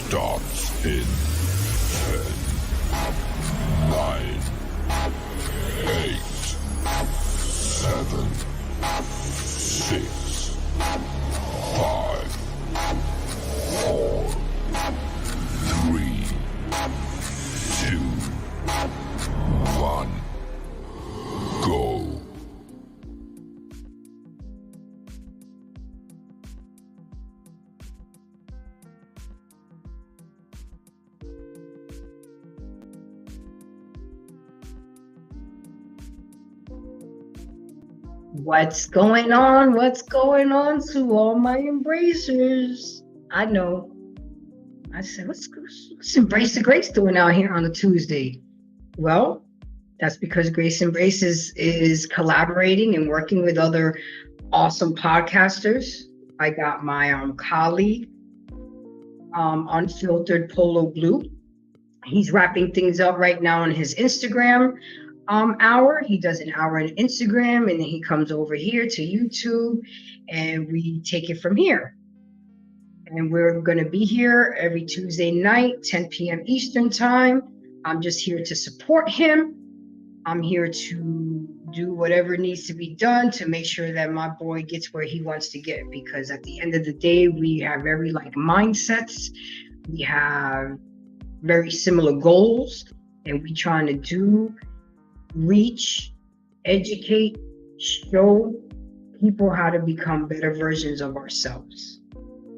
starts in 10, 9, 8, 7, 6, 5, 4, 3, 2, 1, go. What's going on? What's going on to all my embracers? I know. I said, what's Embrace the Grace doing out here on a Tuesday? Well, that's because Grace Embraces is collaborating and working with other awesome podcasters. I got my colleague, Unfiltered Polo Blue. He's wrapping things up right now on his Instagram hour. He does an hour on Instagram, and then he comes over here to YouTube, and we take it from here. And we're going to be here every Tuesday night, 10 p.m. Eastern time. I'm just here to support him. I'm here to do whatever needs to be done to make sure that my boy gets where he wants to get, because at the end of the day, we have very like mindsets. We have very similar goals, and we trying to reach, educate, show people how to become better versions of ourselves.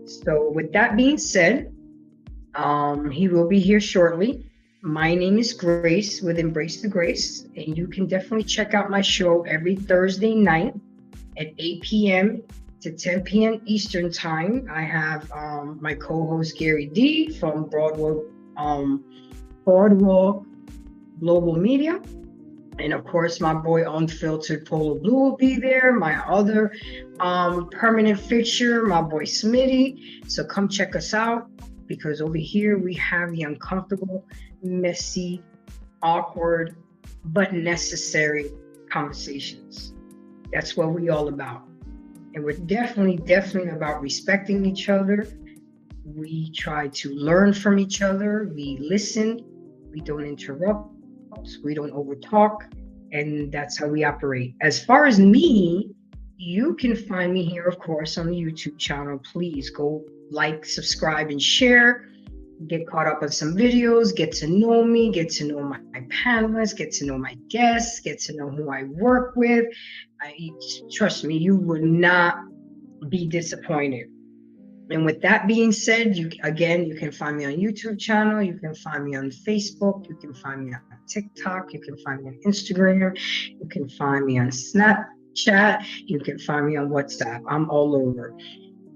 So with that being said, he will be here shortly. My name is Grace with Embrace the Grace, and you can definitely check out my show every Thursday night at 8 p.m. to 10 p.m. Eastern time. I have my co-host Gary D from Boardwalk Global Media. And of course, my boy Unfiltered Polo Blue will be there. My other permanent fixture, my boy Smitty. So come check us out, because over here we have the uncomfortable, messy, awkward, but necessary conversations. That's what we're all about. And we're definitely about respecting each other. We try to learn from each other. We listen. We don't interrupt. We don't overtalk, and that's how we operate. As far as me, you can find me here, of course, on the YouTube channel. Please go like, subscribe, and share. Get caught up on some videos, get to know me, get to know my panelists, get to know my guests, get to know who I work with. Trust me, you would not be disappointed. And with that being said, you can find me on YouTube channel. You can find me on Facebook. You can find me on TikTok. You can find me on Instagram. You can find me on Snapchat. You can find me on WhatsApp. I'm all over.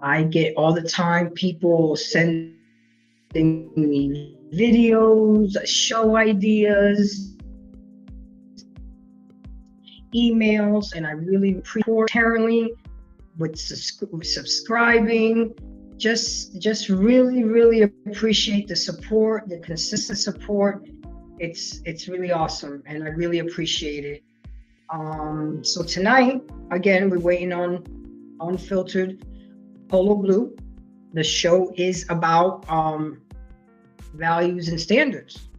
I get all the time people sending me videos, show ideas, emails, and I really appreciate with subscribing. Just really appreciate the support, the consistent support. It's really awesome, and I really appreciate it. So tonight, again, we're waiting on Unfiltered Polo Blue. The show is about values and standards.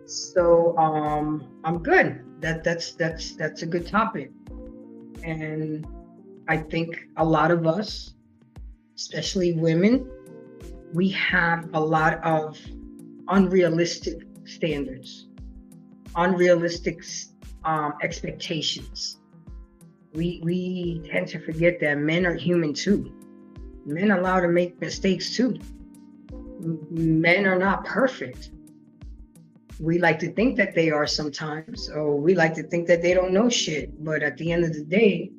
So I'm good. That's a good topic, and I think a lot of us, especially women, we have a lot of unrealistic standards, unrealistic expectations. We tend to forget that men are human too. Men are allowed to make mistakes too. Men are not perfect. We like to think that they are sometimes, or we like to think that they don't know shit. But at the end of the day,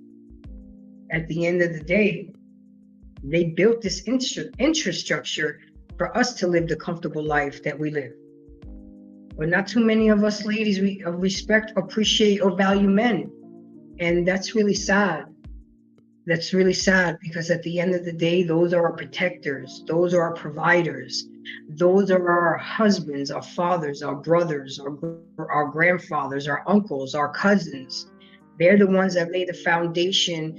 they built this infrastructure for us to live the comfortable life that we live. But not too many of us ladies we respect, appreciate, or value men. And that's really sad. That's really sad, because at the end of the day, those are our protectors. Those are our providers. Those are our husbands, our fathers, our brothers, our grandfathers, our uncles, our cousins. They're the ones that lay the foundation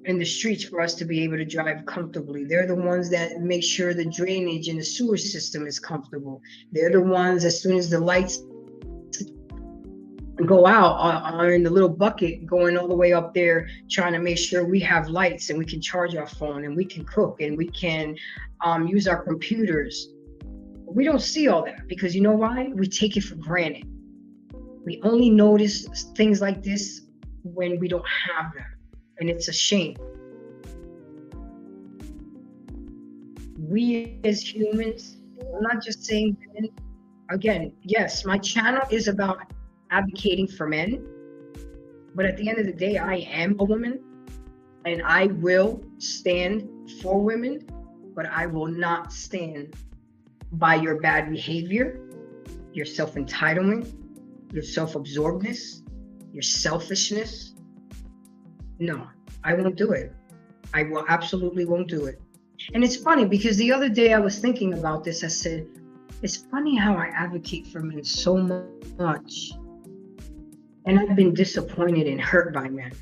in the streets for us to be able to drive comfortably. They're the ones that make sure the drainage and the sewer system is comfortable. They're the ones, as soon as the lights go out, are in the little bucket going all the way up there, trying to make sure we have lights and we can charge our phone and we can cook and we can use our computers. We don't see all that because you know why? We take it for granted. We only notice things like this when we don't have them, and it's a shame. We as humans, I'm not just saying men, again, yes, my channel is about advocating for men, but at the end of the day, I am a woman and I will stand for women, but I will not stand by your bad behavior, your self-entitlement, your self-absorbedness, your selfishness. No, I won't do it. I will absolutely won't do it. And it's funny because the other day I was thinking about this. I said, it's funny how I advocate for men so much, and I've been disappointed and hurt by men.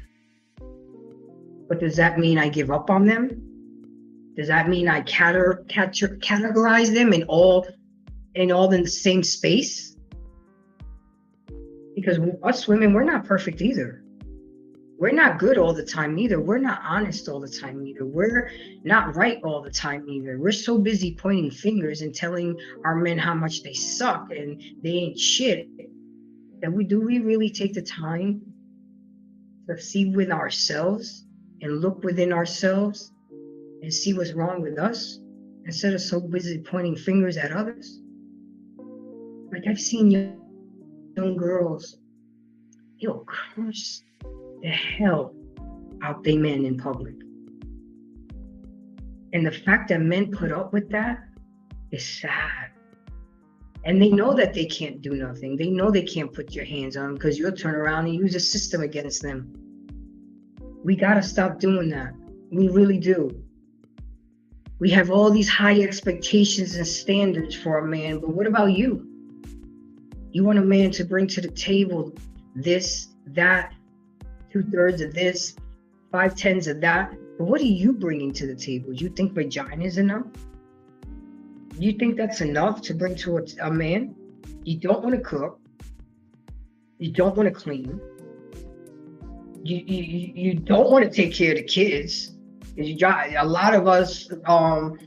But does that mean I give up on them? Does that mean I categorize them in all in the same space? Because us women, we're not perfect either. We're not good all the time either. We're not honest all the time either. We're not right all the time either. We're so busy pointing fingers and telling our men how much they suck and they ain't shit, that we really take the time to see within ourselves and look within ourselves and see what's wrong with us instead of so busy pointing fingers at others. Like I've seen young girls, they'll curse the hell out they men in public. And the fact that men put up with that is sad. And they know that they can't do nothing. They know they can't put your hands on them because you'll turn around and use a system against them. We gotta stop doing that. We really do. We have all these high expectations and standards for a man, but what about you? You want a man to bring to the table this, that, 2/3 of this, 5/10 of that. But what are you bringing to the table? Do you think vagina is enough? You think that's enough to bring to a man? You don't want to cook. You don't want to clean. You don't want to take care of the kids. A lot of us want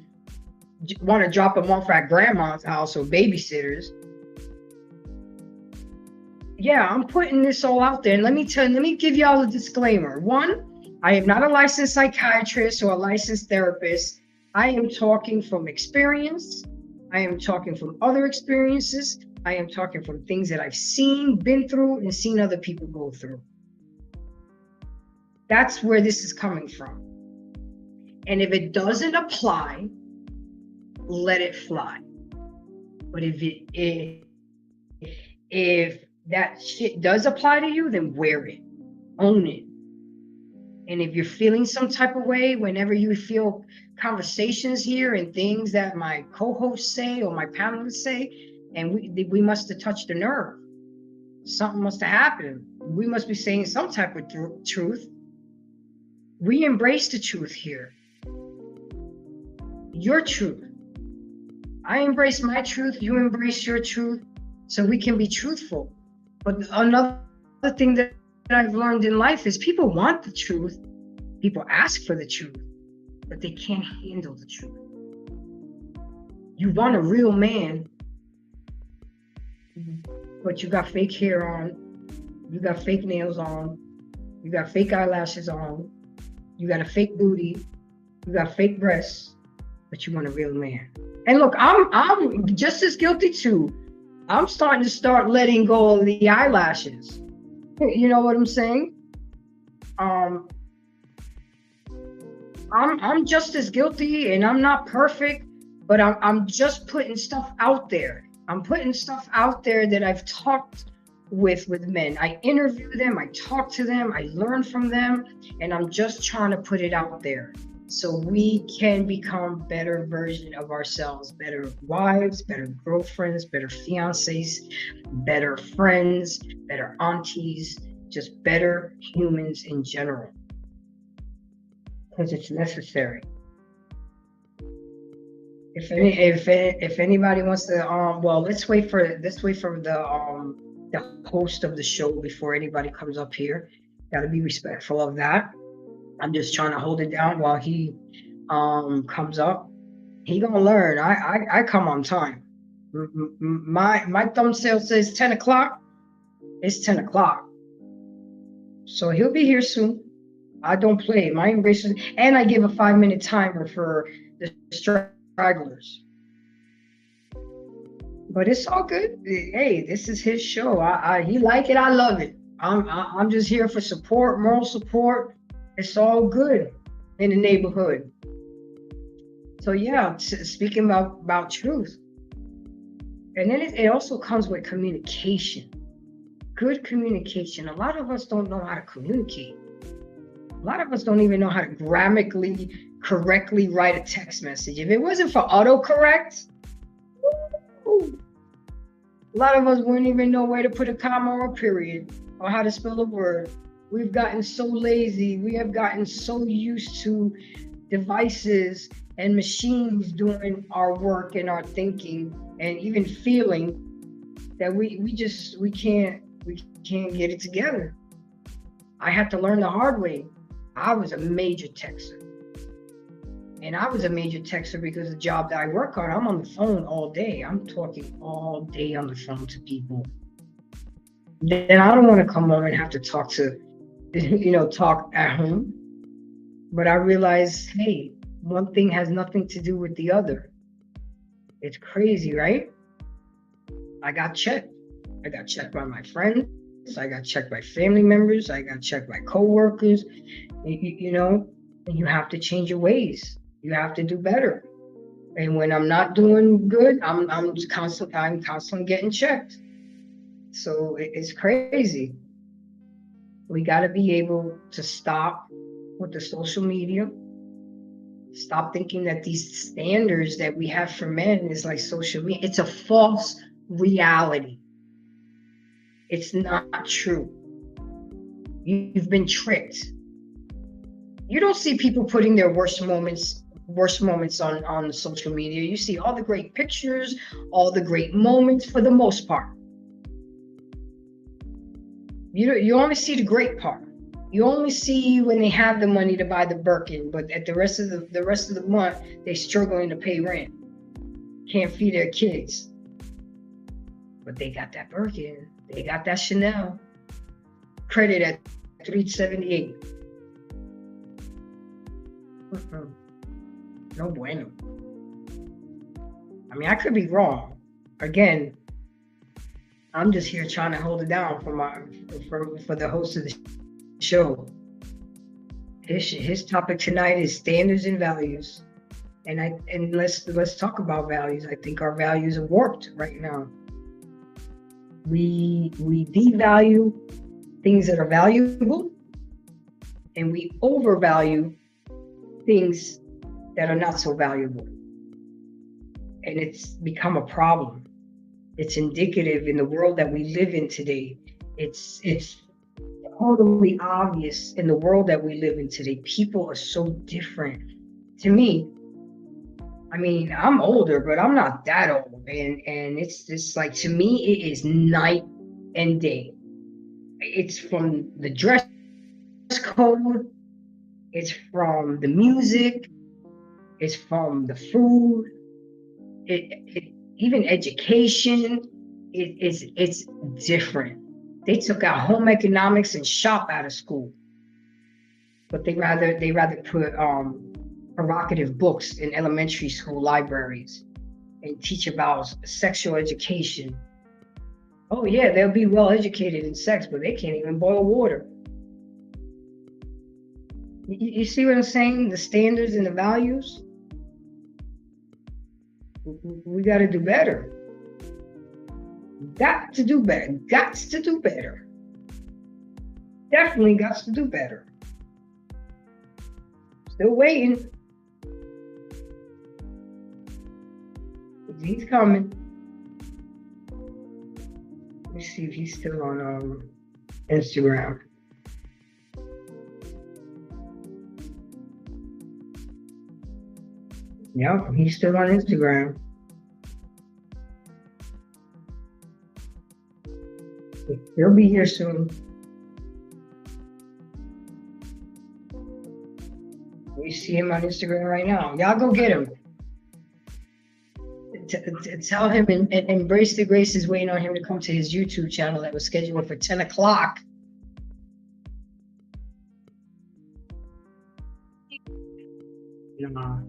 to drop them off at grandma's house or babysitters. Yeah, I'm putting this all out there. And let me give y'all a disclaimer. One, I am not a licensed psychiatrist or a licensed therapist. I am talking from experience. I am talking from other experiences. I am talking from things that I've seen, been through, and seen other people go through. That's where this is coming from. And if it doesn't apply, let it fly. But if that shit does apply to you, then wear it, own it. And if you're feeling some type of way, whenever you feel conversations here and things that my co-hosts say or my panelists say, and we must have touched a nerve. Something must have happened. We must be saying some type of truth. We embrace the truth here. Your truth. I embrace my truth. You embrace your truth. So we can be truthful. But another thing that I've learned in life is people want the truth. People ask for the truth, but they can't handle the truth. You want a real man, but you got fake hair on, you got fake nails on, you got fake eyelashes on, you got a fake booty, you got fake breasts, but you want a real man. And look, I'm just as guilty too. I'm starting to letting go of the eyelashes. You know what I'm saying? I'm just as guilty, and I'm not perfect, but I'm just putting stuff out there. I'm putting stuff out there that I've talked with men. I interview them, I talk to them, I learn from them, and I'm just trying to put it out there so we can become better version of ourselves, better wives, better girlfriends, better fiancés, better friends, better aunties, just better humans in general. because it's necessary. If anybody wants to, well, let's wait for the host of the show before anybody comes up here. Got to be respectful of that. I'm just trying to hold it down while he comes up. He gonna learn. I come on time. My thumbnail says 10 o'clock. It's 10 o'clock. So he'll be here soon. I don't play. My embraces, and I give a 5-minute timer for the stragglers. But it's all good. Hey, this is his show. He like it. I love it. I'm just here for support, moral support. It's all good in the neighborhood. So yeah, speaking about truth, and then it also comes with communication. Good communication. A lot of us don't know how to communicate. A lot of us don't even know how to grammatically correctly write a text message. If it wasn't for autocorrect, a lot of us wouldn't even know where to put a comma or a period or how to spell a word. We've gotten so lazy. We have gotten so used to devices and machines doing our work and our thinking and even feeling that we can't get it together. I had to learn the hard way. I was a major texter. And I was a major texter because the job that I work on, I'm on the phone all day. I'm talking all day on the phone to people. Then I don't want to come home and have to talk talk at home. But I realized, hey, one thing has nothing to do with the other. It's crazy, right? I got checked. I got checked by my friends. I got checked by family members. I got checked by coworkers. You have to change your ways. You have to do better. And when I'm not doing good, I'm constantly getting checked. So it's crazy. We got to be able to stop with the social media. Stop thinking that these standards that we have for men is like social media. It's a false reality. It's not true. You've been tricked. You don't see people putting their worst moments on social media. You see all the great pictures, all the great moments for the most part. You only see the great part. You only see when they have the money to buy the Birkin, but at the rest of the month, they're struggling to pay rent. Can't feed their kids. But they got that Birkin. They got that Chanel. Credit at 378. No bueno. I mean, I could be wrong. Again, I'm just here trying to hold it down for the host of the show. His topic tonight is standards and values, and let's talk about values. I think our values are warped right now. We devalue things that are valuable, and we overvalue things that are not so valuable. And it's become a problem. It's indicative in the world that we live in today. It's totally obvious in the world that we live in today. People are so different. To me, I mean, I'm older, but I'm not that old. And it's just like, to me, it is night and day. It's from the dress code. It's from the music. It's from the food. Even education. It's different. They took out home economics and shop out of school, but they rather put provocative books in elementary school libraries and teach about sexual education. Oh yeah, they'll be well educated in sex, but they can't even boil water. You see what I'm saying? The standards and the values. We got to do better. Got to do better. Definitely got to do better. Still waiting. He's coming. Let me see if he's still on Instagram. Yep, he's still on Instagram. He'll be here soon. We see him on Instagram right now. Y'all go get him. Tell him and Embrace the Grace is waiting on him to come to his YouTube channel that was scheduled for 10 o'clock. Nah.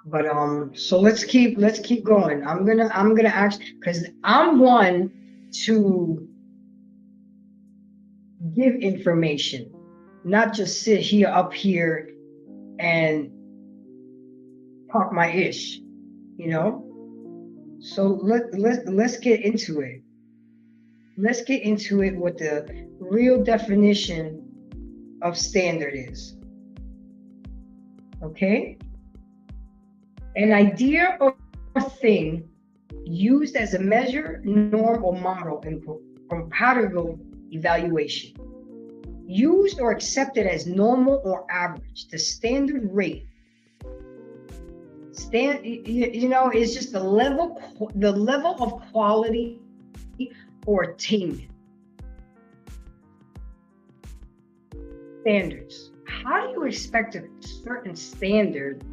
But so let's keep going. I'm gonna ask, because I'm one to give information, not just sit here up here and talk my ish, you know. So let's get into it. Let's get into it, what the real definition of standard is. Okay? An idea or thing used as a measure, norm, or model in compatible evaluation. Used or accepted as normal or average. The standard rate. You know, is just the level of quality or attainment. Standards. How do you expect a certain standard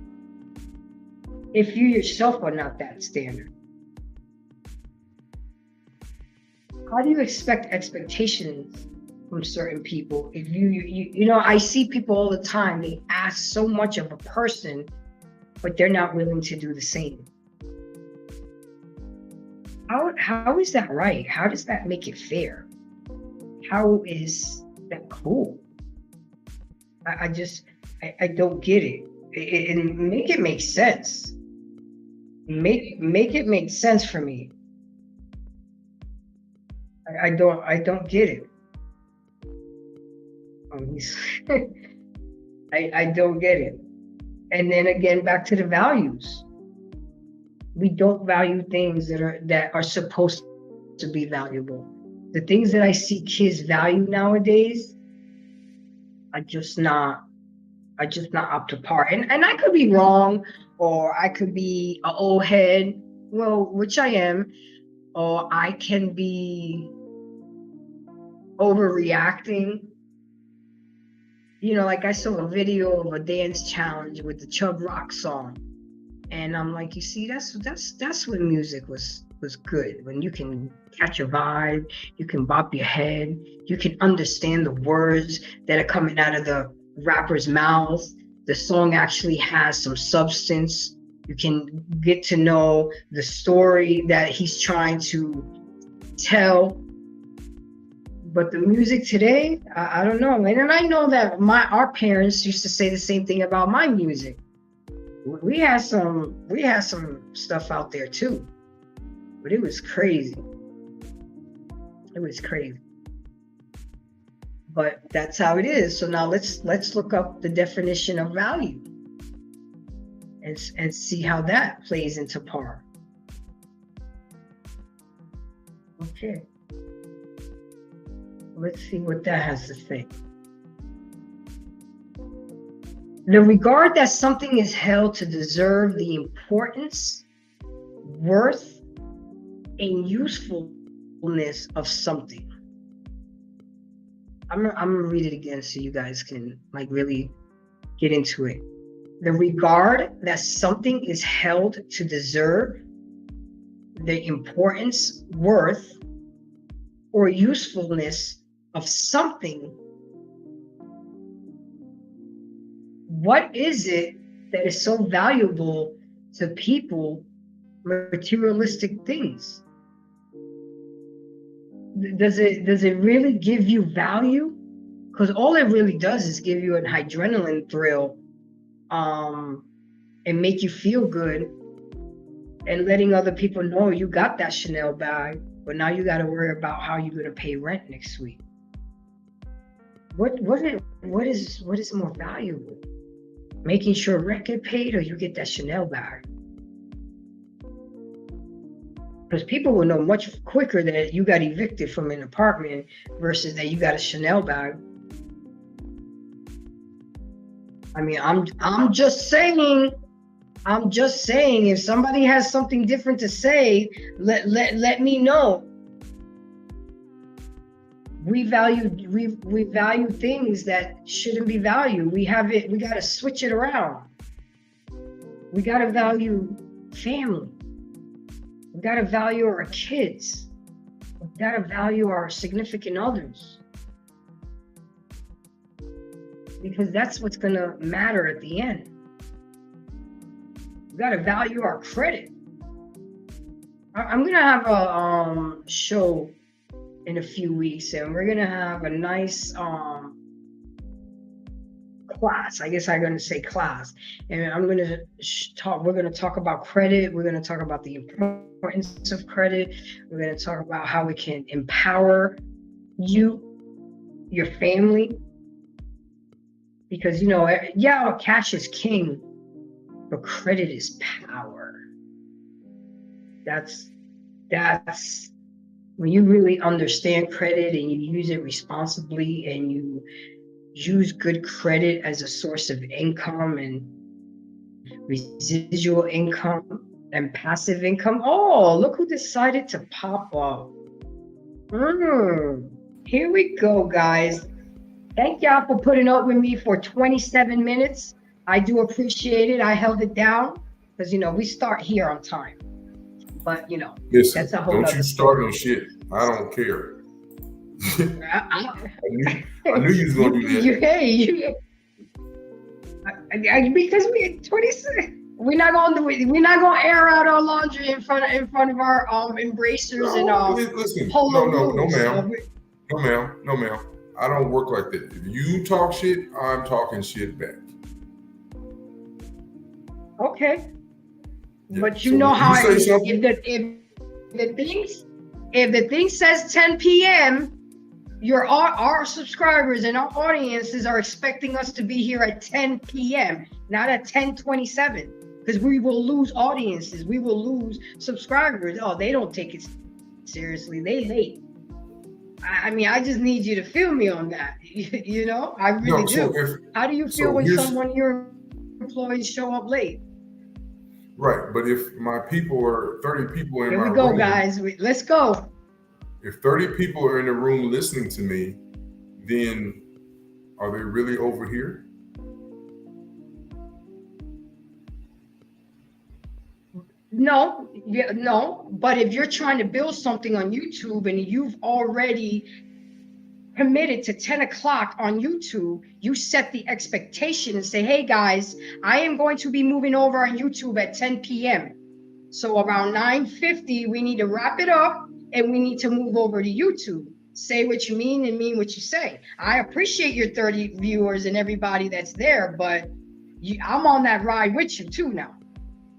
if you yourself are not that standard? How do you expect expectations from certain people if you know, I see people all the time, they ask so much of a person, but they're not willing to do the same. How is that right? How does that make it fair? How is that cool? I don't get it. And make it make sense. Make it make sense for me. I don't get it. I don't get it. And then again, back to the values. We don't value things that are supposed to be valuable. The things that I see kids value nowadays are just not up to par. And I could be wrong, or I could be an old head, well, which I am, or I can be overreacting. You know, like I saw a video of a dance challenge with the Chub Rock song. And I'm like, you see, that's when music was good. When you can catch a vibe, you can bop your head, you can understand the words that are coming out of the rapper's mouth. The song actually has some substance. You can get to know the story that he's trying to tell. But the music today, I don't know. And I know that our parents used to say the same thing about my music. We had some stuff out there too, but it was crazy. It was crazy. But that's how it is. So now let's look up the definition of value and see how that plays into par. Okay. Let's see what that has to say. The regard that something is held to deserve the importance, worth, and usefulness of something. I'm gonna read it again so you guys can like really get into it. The regard that something is held to deserve the importance, worth, or usefulness of something. What is it that is so valuable to people? Materialistic things. Does it really give you value? Because all it really does is give you an adrenaline thrill, and make you feel good, and letting other people know you got that Chanel bag, but now you got to worry about how you're gonna pay rent next week. What is more valuable? Making sure rent get paid, or you get that Chanel bag? Because people will know much quicker that you got evicted from an apartment versus that you got a Chanel bag. I mean, I'm just saying. I'm just saying, if somebody has something different to say, let me know. We value things that shouldn't be valued. We got to switch it around. We got to value family. We got to value our kids. We got to value our significant others. Because that's what's going to matter at the end. We got to value our credit. I'm going to have a show in a few weeks, and we're going to have a nice class. I guess I'm going to say class. And I'm going to we're going to talk about credit. We're going to talk about the importance of credit. We're going to talk about how we can empower you, your family. Because, cash is king, but credit is power. That's when you really understand credit and you use it responsibly and you use good credit as a source of income and residual income and passive income. Oh, look who decided to pop up. Here we go, guys. Thank y'all for putting up with me for 27 minutes. I do appreciate it. I held it down because, we start here on time. But, listen, that's a whole don't you start no shit. I don't care. I knew you was going to do that. Because we're 26. We're not going to air out our laundry in front of our embracers and listen, polo no, ma'am. I don't work like that. If you talk shit, I'm talking shit back. Okay. Yeah. But so how if the thing says 10 p.m., our subscribers and our audiences are expecting us to be here at 10 p.m., not at 10:27, because we will lose audiences. We will lose subscribers. Oh, they don't take it seriously. They late. I mean, I just need you to feel me on that. I really do. How do you feel when your employees show up late? Right, but if my people are 30 people in my room. Here we go, guys. Let's go. If 30 people are in the room listening to me, then are they really over here? No. But if you're trying to build something on YouTube and you've already committed to 10 o'clock on YouTube, you set the expectation and say, hey guys, I am going to be moving over on YouTube at 10 p.m. So around 9:50, we need to wrap it up and we need to move over to YouTube. Say what you mean and mean what you say. I appreciate your 30 viewers and everybody that's there, but I'm on that ride with you too now.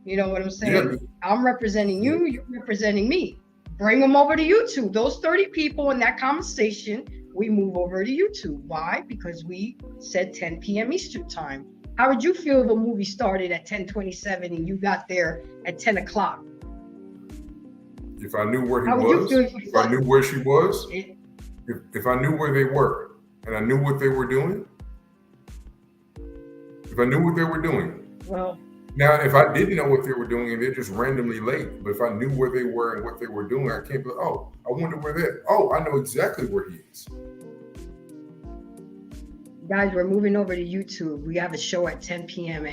You know what I'm saying? Yeah. I'm representing you, you're representing me. Bring them over to YouTube. Those 30 people in that conversation, we move over to YouTube. Why? Because we said 10 p.m. Eastern time. How would you feel if a movie started at 10:27 and you got there at 10 o'clock? If I knew where he was, if I knew where she was, if I knew where they were and I knew what they were doing, Well, now, if I didn't know what they were doing and they're just randomly late, but if I knew where they were and what they were doing, I can't be like, oh, I wonder where they're at. Oh, I know exactly where he is. Guys, we're moving over to YouTube. We have a show at 10 p.m.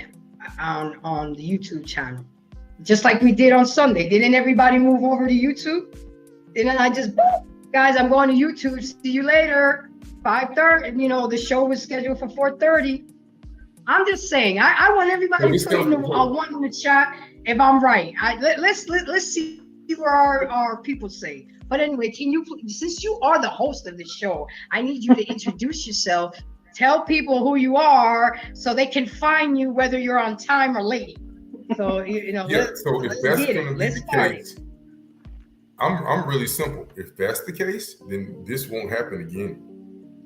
on the YouTube channel. Just like we did on Sunday. Didn't everybody move over to YouTube? Didn't I just, guys, I'm going to YouTube. See you later. 5:30. The show was scheduled for 4:30. I'm just saying, I want everybody to put in one in the chat if I'm right. Let's see what our people say. But anyway, since you are the host of this show, I need you to introduce yourself. Tell people who you are so they can find you whether you're on time or late. So yeah. So if that's going to be the case, I'm really simple. If that's the case, then this won't happen again.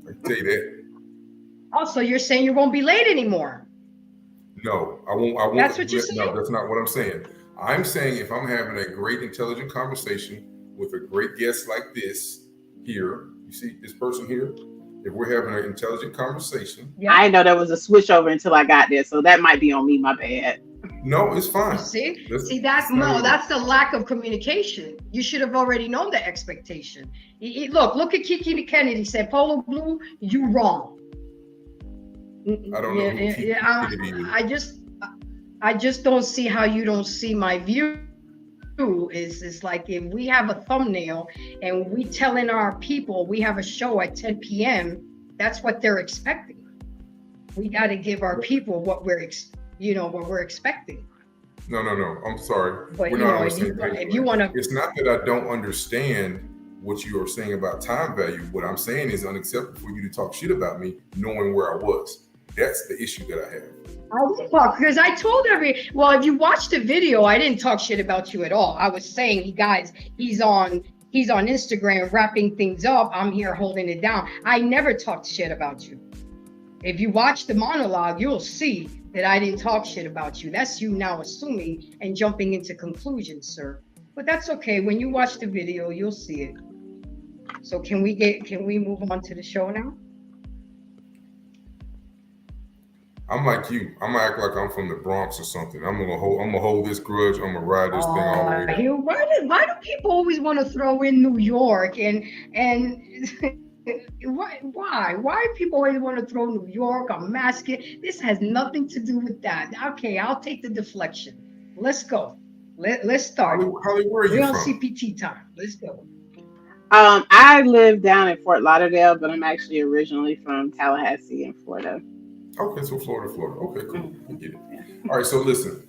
I can tell you that. Also, you're saying you won't be late anymore. No, I won't. That's what you're saying? No, that's not what I'm saying. I'm saying if I'm having a great, intelligent conversation with a great guest like this here, you see this person here, if we're having an intelligent conversation. Yeah. I didn't know there was a switch over until I got there, so that might be on me. My bad. No, it's fine. You see, That's not that's the lack of communication. You should have already known the expectation. Look at Kiki Kennedy said, "Polo Blue, you wrong." I don't know who Kiki Kennedy is. I just don't see how you don't see my view. Is like if we have a thumbnail and we telling our people we have a show at 10 p.m. That's what they're expecting. We got to give our people what we're expecting. No. I'm sorry. But We're not on the same page. if you want to, it's not that I don't understand what you are saying about time value. What I'm saying is unacceptable for you to talk shit about me, knowing where I was. That's the issue that I have. I will talk because I told if you watch the video, I didn't talk shit about you at all. I was saying, guys, he's on Instagram wrapping things up. I'm here holding it down. I never talked shit about you. If you watch the monologue, you'll see that I didn't talk shit about you. That's you now assuming and jumping into conclusions, sir. But that's okay. When you watch the video, you'll see it. So can we move on to the show now? I'm like you. I'm gonna act like I'm from the Bronx or something. I'm gonna hold this grudge. I'm gonna ride this thing all the way. Why do people always want to throw in New York and why people always want to throw New York or mask it? This has nothing to do with that. Okay, I'll take the deflection. Let's go. Let's start. Holly, where are you We're on from? CPT time. Let's go. I live down in Fort Lauderdale, but I'm actually originally from Tallahassee in Florida. Okay, so Florida. Okay, cool. I get it. All right, so listen,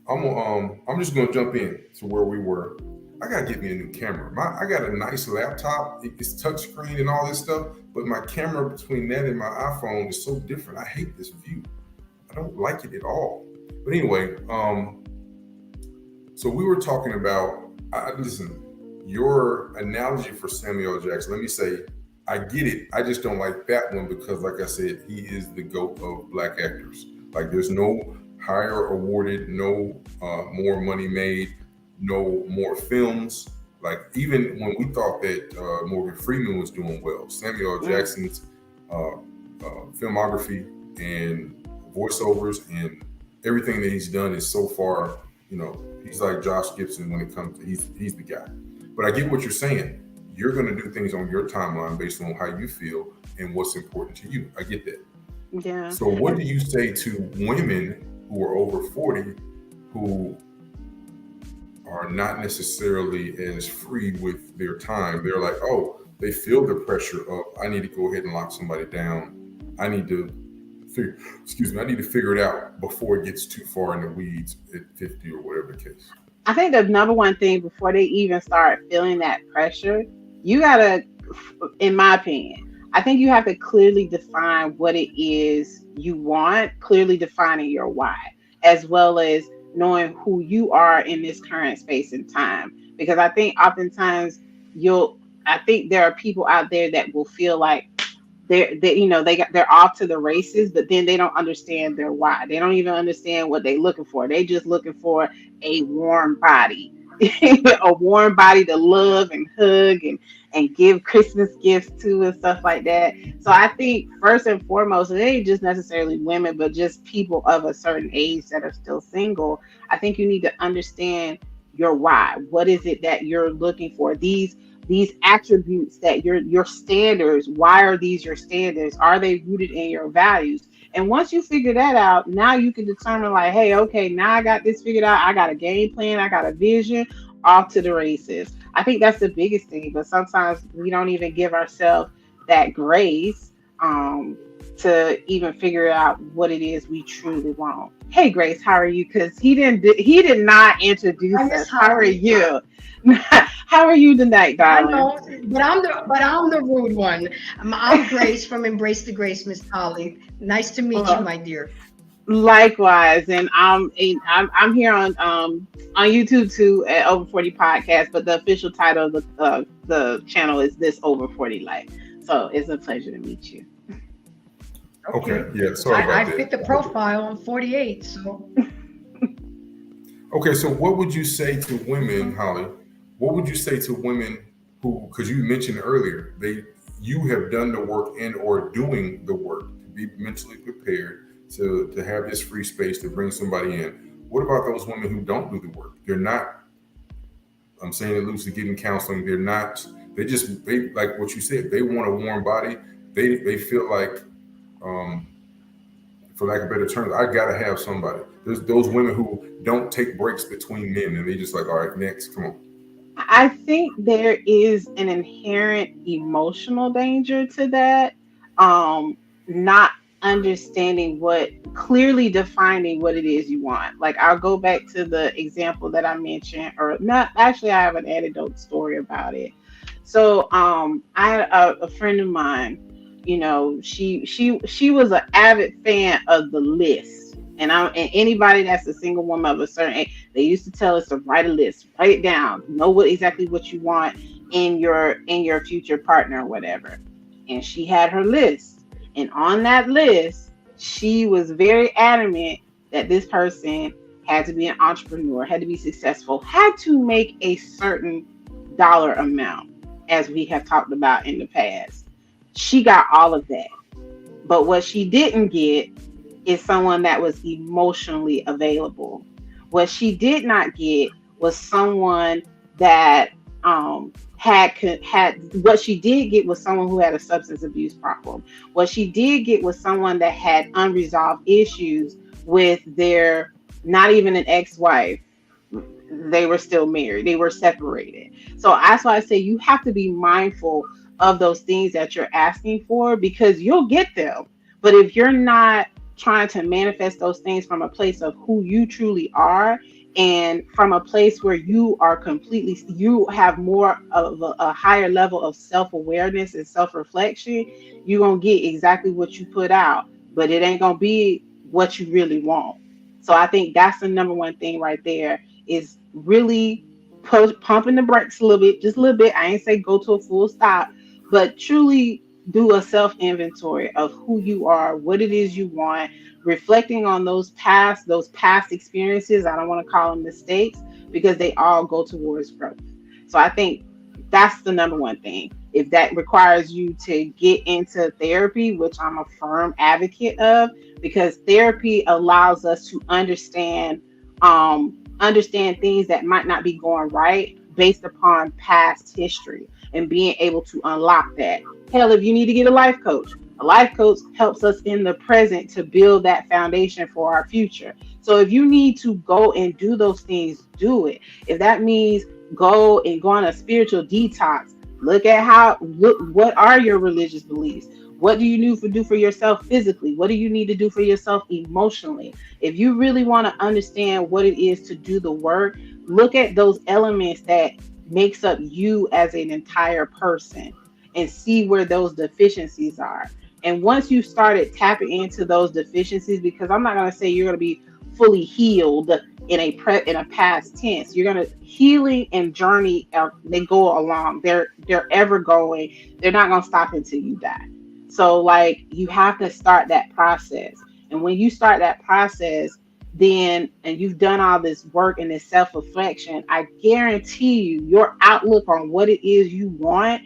I'm just gonna jump in to where we were. I gotta get me a new camera. I got a nice laptop. It's touchscreen and all this stuff, but my camera between that and my iPhone is so different. I hate this view. I don't like it at all. But anyway, so we were talking about. Listen, your analogy for Samuel L. Jackson. Let me say, I get it. I just don't like that one because, like I said, he is the GOAT of black actors. Like, there's no higher awarded, no more money made, no more films. Like, even when we thought that Morgan Freeman was doing well, Samuel L. Jackson's filmography and voiceovers and everything that he's done is so far, he's like Josh Gibson when it comes to he's the guy. But I get what you're saying. You're going to do things on your timeline based on how you feel and what's important to you. I get that. Yeah. So what do you say to women who are over 40 who are not necessarily as free with their time? They're like, they feel the pressure of, I need to go ahead and lock somebody down. I need to figure it out before it gets too far in the weeds at 50 or whatever the case. I think the number one thing before they even start feeling that pressure, you gotta, in my opinion, I think you have to clearly define what it is you want, clearly defining your why, as well as knowing who you are in this current space and time. Because I think oftentimes I think there are people out there that will feel like they're off to the races, but then they don't understand their why. They don't even understand what they're looking for. They just looking for a warm body, a warm body to love and hug and give Christmas gifts to and stuff like that. So I think first and foremost, it ain't just necessarily women, but just people of a certain age that are still single. I think you need to understand your why. What is it that you're looking for? These attributes that your standards, why are these your standards? Are they rooted in your values? And once you figure that out, now you can determine like, hey, okay, now I got this figured out. I got a game plan. I got a vision, off to the races. I think that's the biggest thing. But sometimes we don't even give ourselves that grace to even figure out what it is we truly want. Hey, Grace, how are you? Because he did not introduce us. How are you? How are you tonight, darling? I know, but I'm the rude one. I'm Grace from Embrace the Grace, Miss Holly. Nice to meet you, my dear. Likewise, and I'm here on YouTube too at Over 40 Podcast, but the official title of the channel is This Over 40 Life. So it's a pleasure to meet you. Okay. Yeah. Sorry about that. I fit the profile on 48. So. Okay, so what would you say to women, Holly? What would you say to women who, because you mentioned earlier, you have done the work and or doing the work to be mentally prepared to have this free space to bring somebody in. What about those women who don't do the work? They're not, I'm saying it loosely, getting counseling. They're not, they like what you said, they want a warm body. They feel like, um, for lack of better terms, I gotta have somebody. There's those women who don't take breaks between men and they just like, all right, next, come on. I think there is an inherent emotional danger to that. Not understanding what, clearly defining what it is you want. Like, I'll go back to the example that I mentioned, or not. Actually, I have an anecdote story about it. So, I had a friend of mine. You know, she was an avid fan of The List, and anybody that's a single woman of a certain age, they used to tell us to write a list, write it down, know what exactly what you want in your future partner or whatever. And she had her list, and on that list, she was very adamant that this person had to be an entrepreneur, had to be successful, had to make a certain dollar amount, as we have talked about in the past. She got all of that. But what she didn't get is someone that was emotionally available. What she did not get was someone that had what she did get was someone who had a substance abuse problem. What she did get was someone that had unresolved issues with their, not even an ex-wife. They were still married. They were separated. So that's why I say you have to be mindful of those things that you're asking for, because you'll get them. But if you're not trying to manifest those things from a place of who you truly are, and from a place where you are completely, you have more of a higher level of self-awareness and self-reflection, you're going to get exactly what you put out, but it ain't going to be what you really want. So I think that's the number one thing right there, is really pumping the brakes a little bit, just a little bit. I ain't say go to a full stop, but truly do a self inventory of who you are, what it is you want, reflecting on those past experiences. I don't want to call them mistakes, because they all go towards growth. So I think that's the number one thing. If that requires you to get into therapy, which I'm a firm advocate of, because therapy allows us to understand things that might not be going right based upon past history, and being able to unlock that. Hell, if you need to get a life coach helps us in the present to build that foundation for our future. So if you need to go and do those things, do it. If that means go on a spiritual detox, look what are your religious beliefs? What do you need to do for yourself physically? What do you need to do for yourself emotionally? If you really want to understand what it is to do the work, look at those elements that makes up you as an entire person, and see where those deficiencies are. And once you started tapping into those deficiencies, because I'm not going to say you're going to be fully healed in a past tense. You're going to healing and journey. They go along. They're ever going. They're not going to stop until you die. So like, you have to start that process. And when you start that process, then, and you've done all this work and this self-reflection, I guarantee you your outlook on what it is you want,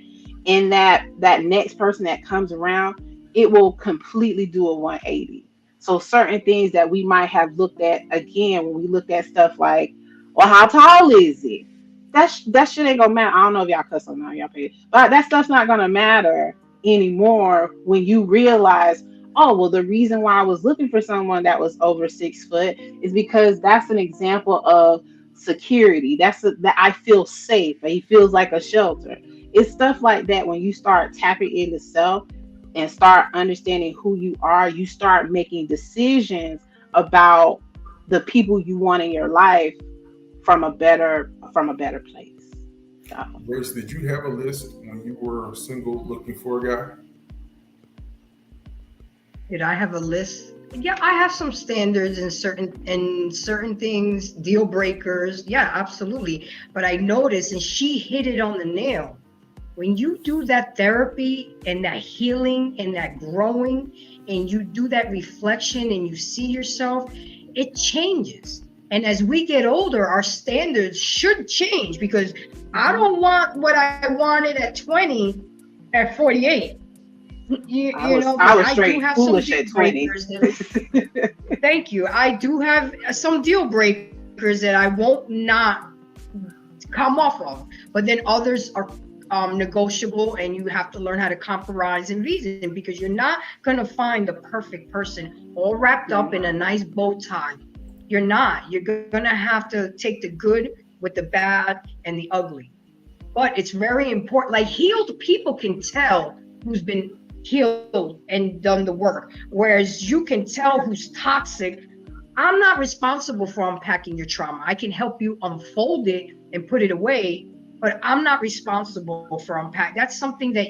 and that next person that comes around, it will completely do a 180. So certain things that we might have looked at, again, when we looked at stuff like, well, how tall is it? That shit ain't gonna matter. I don't know if y'all cuss on now, y'all pay, but that stuff's not gonna matter anymore when you realize, oh, well, the reason why I was looking for someone that was over 6 foot is because that's an example of security. That I feel safe. He feels like a shelter. It's stuff like that. When you start tapping into self and start understanding who you are, you start making decisions about the people you want in your life from a better place. So. Grace, did you have a list when you were single looking for a guy? Did I have a list? Yeah, I have some standards and certain things, deal breakers. Yeah, absolutely. But I noticed, and she hit it on the nail. When you do that therapy and that healing and that growing, and you do that reflection and you see yourself, it changes. And as we get older, our standards should change, because I don't want what I wanted at 20 at 48. I But was I do straight have some foolish deal at 20. breakers thank you. I do have some deal breakers that I won't not come off of, but then others are negotiable, and you have to learn how to compromise and reason, because you're not going to find the perfect person all wrapped up in a nice bow tie. You're not. You're going to have to take the good with the bad and the ugly. But it's very important. Like, healed people can tell who's been healed and done the work, whereas you can tell who's toxic. I'm not responsible for unpacking your trauma. I can help you unfold it and put it away, but I'm not responsible for unpack. That's something that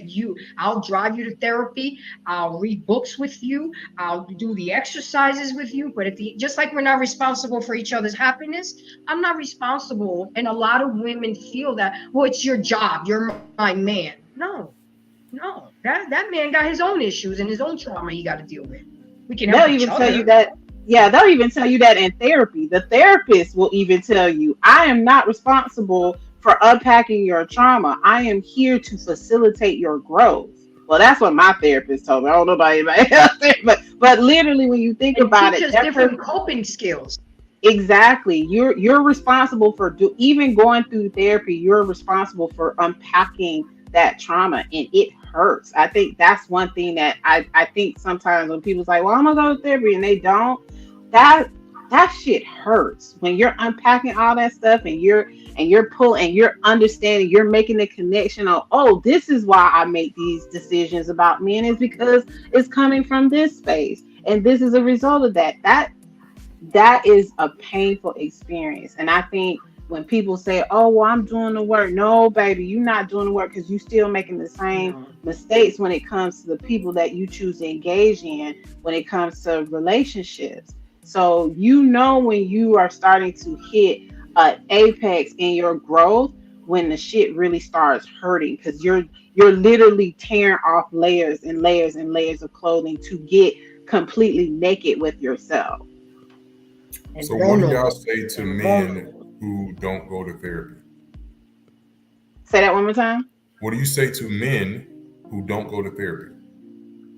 I'll drive you to therapy. I'll read books with you. I'll do the exercises with you. But just like we're not responsible for each other's happiness, I'm not responsible. And a lot of women feel that, well, it's your job. You're my man. No, that man got his own issues and his own trauma he got to deal with. We can help They'll each even tell you other. that. Yeah, they'll even tell you that in therapy. The therapist will even tell you, I am not responsible for unpacking your trauma. I am here to facilitate your growth. Well, that's what my therapist told me. I don't know about anybody else, but literally, when you think And about teach it, us different coping skills. exactly, you're responsible for even going through therapy. You're responsible for unpacking that trauma, and it hurts. I think that's one thing that I think sometimes when people's like, well, I'm gonna go to therapy, and they don't, that that shit hurts when you're unpacking all that stuff, and you're pulling, and you're understanding, you're making the connection of, oh, this is why I make these decisions about men, is because it's coming from this space, and this is a result of that is a painful experience. And I think when people say, oh, well, I'm doing the work, no, baby, you're not doing the work, because you're still making the same No. mistakes when it comes to the people that you choose to engage in, when it comes to relationships. So when you are starting to hit an apex in your growth, when the shit really starts hurting, because you're literally tearing off layers and layers and layers of clothing to get completely naked with yourself. And So what do y'all vulnerable. say to And men vulnerable. who don't go to therapy? Say that one more time. What do you say to men who don't go to therapy?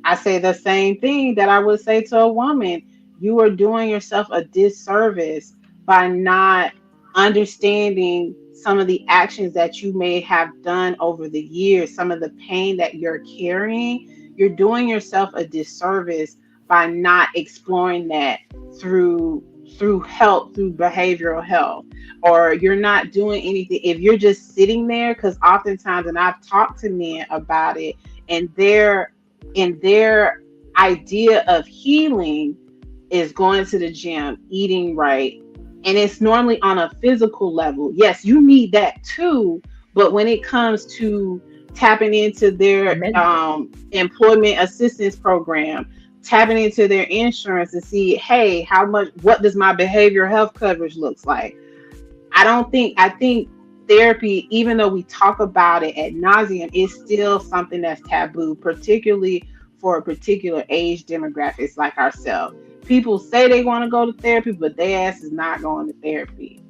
I say the same thing that I would say to a woman. You are doing yourself a disservice by not understanding some of the actions that you may have done over the years, some of the pain that you're carrying. You're doing yourself a disservice by not exploring that through help, through behavioral health, or you're not doing anything if you're just sitting there. Because oftentimes, and I've talked to men about it, and their idea of healing is going to the gym, eating right. And it's normally on a physical level. Yes, you need that too. But when it comes to tapping into their Mental. employment assistance program, tapping into their insurance to see, hey, what does my behavioral health coverage looks like? I think therapy, even though we talk about it ad nauseum, is still something that's taboo, particularly for a particular age demographics like ourselves. People say they want to go to therapy, but their ass is not going to therapy.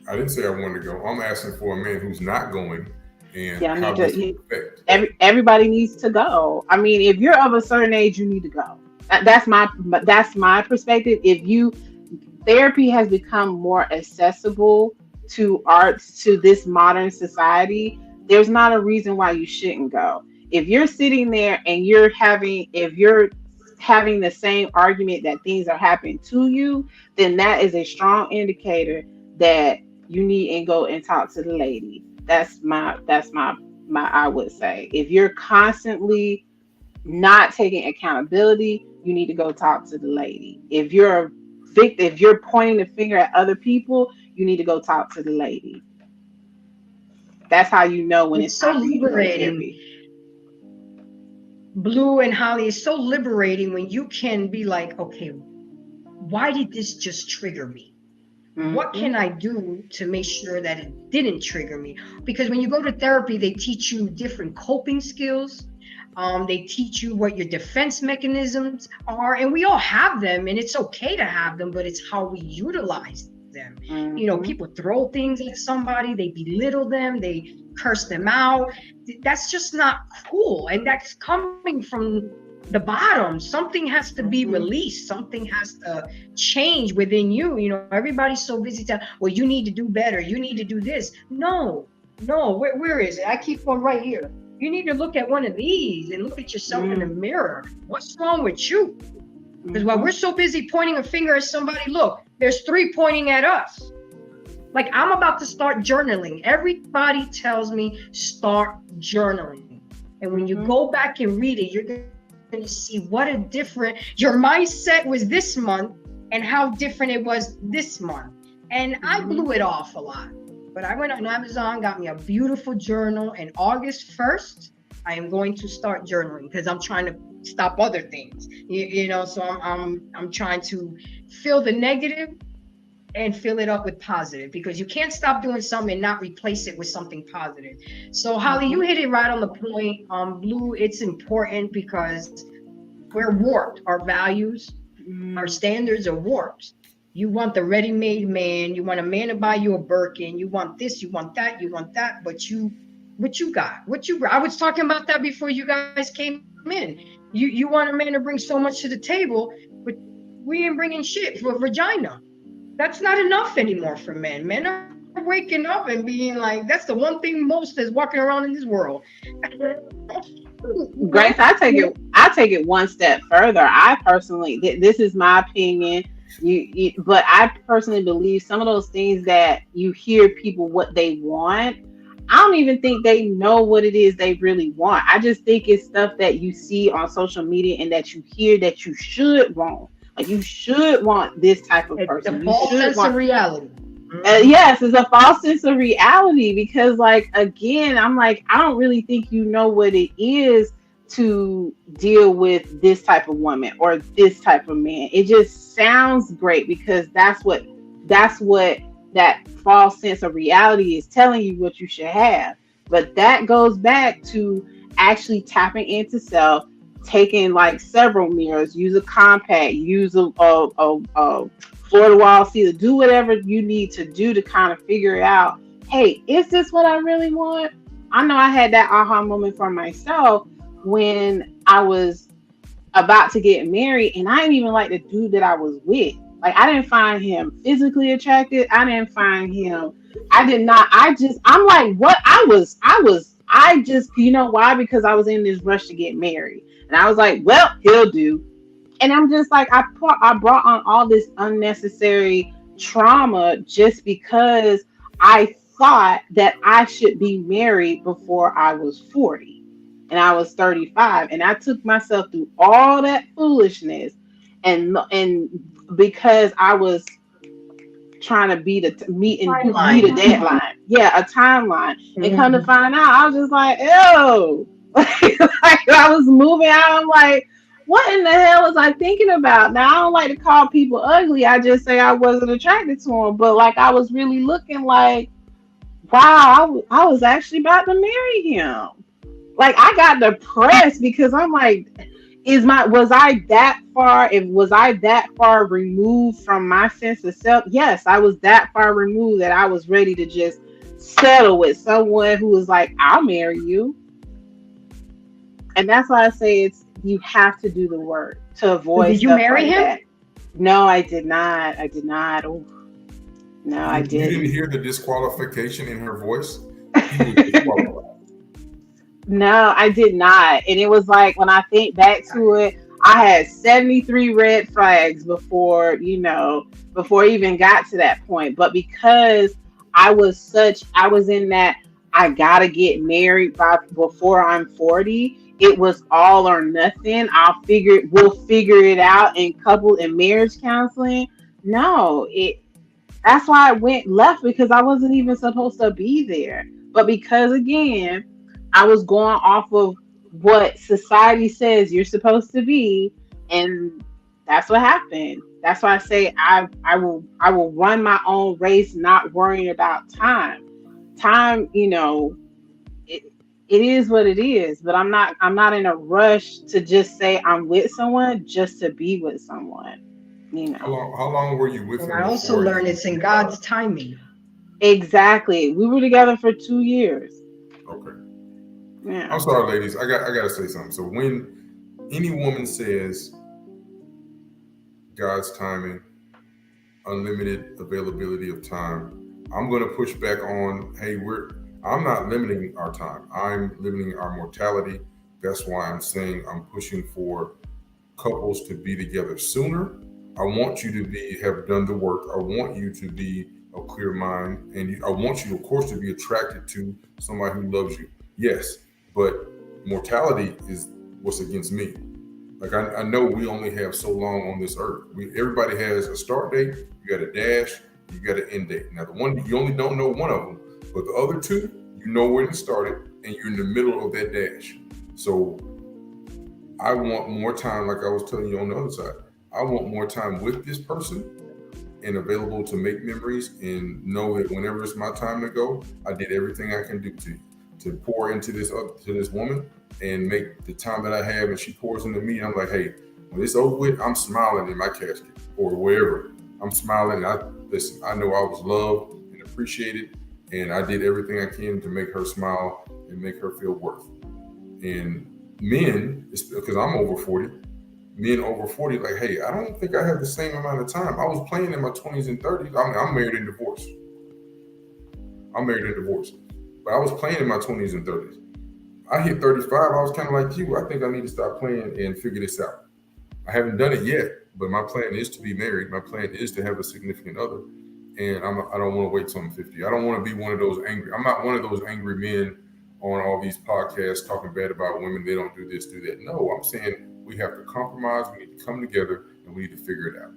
I didn't say I wanted to go. I'm asking for a man who's not going, and Yeah, how this would affect. everybody needs to go. I mean, if you're of a certain age, you need to go. That's my perspective. Therapy has become more accessible to arts, to this modern society, there's not a reason why you shouldn't go. If you're sitting there and if you're having the same argument that things are happening to you, then that is a strong indicator that you need and go and talk to the lady. That's my I would say. If you're constantly not taking accountability, you need to go talk to the lady. If you're pointing the finger at other people, you need to go talk to the lady. That's how you know when it's It's so time for you to go to liberating. therapy. Blue and Holly, is so liberating when you can be like, okay, why did this just trigger me? What Mm-hmm. can I do to make sure that it didn't trigger me? Because when you go to therapy, they teach you different coping skills. They teach you what your defense mechanisms are, and we all have them, and it's okay to have them, but it's how we utilize them. them. Mm-hmm. People throw things at somebody, they belittle them, they curse them out. That's just not cool. And that's coming from the bottom. Something has to be Mm-hmm. released, something has to change within you. Everybody's so busy telling, well, you need to do better, you need to do this. No, no, where is it? I keep one right here. You need to look at one of these and look at yourself in the mirror. What's wrong with you? Because while we're so busy pointing a finger at somebody, look, there's three pointing at us. Like, I'm about to start journaling. Everybody tells me start journaling. And when you go back and read it, you're going to see what a different, your mindset was this month and how different it was this month. And I blew it off a lot. But I went on Amazon, got me a beautiful journal, and August 1st, I am going to start journaling because I'm trying to stop other things. So I'm trying to fill the negative and fill it up with positive, because you can't stop doing something and not replace it with something positive. So Holly, you hit it right on the point. Blue, it's important because we're warped. Our values, our standards are warped. You want the ready-made man. You want a man to buy you a Birkin. You want this, you want that, but what you got? I was talking about that before you guys came in. You want a man to bring so much to the table, but we ain't bringing shit for vagina. That's not enough anymore for men. Men are waking up and being like, that's the one thing most is walking around in this world. Grace, I take it one step further. I personally, this is my opinion. But I personally believe some of those things that you hear people what they want, I don't even think they know what it is they really want. I just think it's stuff that you see on social media and that you hear that you should want. Like, you should want this type of person. It's a false sense of reality. Yes, it's a false sense of reality, because, like, again, I'm like, I don't really think you know what it is to deal with this type of woman or this type of man. It just sounds great because that's what that false sense of reality is telling you what you should have. But that goes back to actually tapping into self, taking like several mirrors, use a compact, use a floor to wall sealer, do whatever you need to do to kind of figure out, hey, is this what I really want? I know I had that aha moment for myself when I was about to get married, and I didn't even like the dude that I was with. Like, I didn't find him physically attractive. I'm like, what? I just, you know why? Because I was in this rush to get married. And I was like, well, he'll do. And I'm just like, I brought on all this unnecessary trauma just because I thought that I should be married before I was 40. And I was 35. And I took myself through all that foolishness. And because I was trying to meet a deadline. Yeah, a timeline. Mm-hmm. And come to find out, I was just like, ew. Like, I was moving out. I'm like, what in the hell was I thinking about? Now, I don't like to call people ugly. I just say I wasn't attracted to them. But like, I was really looking like, wow, I was actually about to marry him. Like, I got depressed because I'm like, was I that far removed from my sense of self? Yes, I was that far removed that I was ready to just settle with someone who was like, I'll marry you. And that's why I say you have to do the work to avoid. Did you marry him? That. No, I did not. Oh, no, I didn't. You didn't hear the disqualification in her voice? No, I did not. And it was like, when I think back to it, I had 73 red flags before I even got to that point. But because I was in that, I gotta get married before I'm 40. It was all or nothing. We'll figure it out in couple and marriage counseling. No, that's why I went left, because I wasn't even supposed to be there. But because, again, I was going off of what society says you're supposed to be, and that's what happened. That's why I say I will run my own race, not worrying about time. Time, it is what it is, but I'm not in a rush to just say I'm with someone just to be with someone. you know. How long were you with And him I also before learned you? it's in God's timing. Exactly. We were together for 2 years. Okay. Yeah. I'm sorry, ladies. I gotta say something. So when any woman says God's timing, unlimited availability of time, I'm gonna push back on, hey, I'm not limiting our time. I'm limiting our mortality. That's why I'm saying I'm pushing for couples to be together sooner. I want you to have done the work. I want you to be a clear mind, and I want you, of course, to be attracted to somebody who loves you. Yes, but mortality is what's against me. Like I know we only have so long on this earth. Everybody has a start date. You got a dash. You got an end date. Now the one you only don't know one of them, but the other two, you know when it started, and you're in the middle of that dash. So I want more time, like I was telling you on the other side. I want more time with this person and available to make memories and know that whenever it's my time to go, I did everything I can do to pour into this woman and make the time that I have, and she pours into me. I'm like, hey, when it's over with, I'm smiling in my casket or wherever. I'm smiling. Listen, I know I was loved and appreciated, and I did everything I can to make her smile and make her feel worth. And men, because I'm over 40, men over 40, like, hey, I don't think I have the same amount of time. I was playing in my 20s and 30s. I mean, I'm married and divorced. But I was playing in my 20s and 30s. I hit 35. I was kind of like you. I think I need to stop playing and figure this out. I haven't done it yet, but my plan is to be married. My plan is to have a significant other. And I don't want to wait till I'm 50. I don't want to be one of those I'm not one of those angry men on all these podcasts talking bad about women. They don't do this, do that. No, I'm saying we have to compromise. We need to come together and we need to figure it out.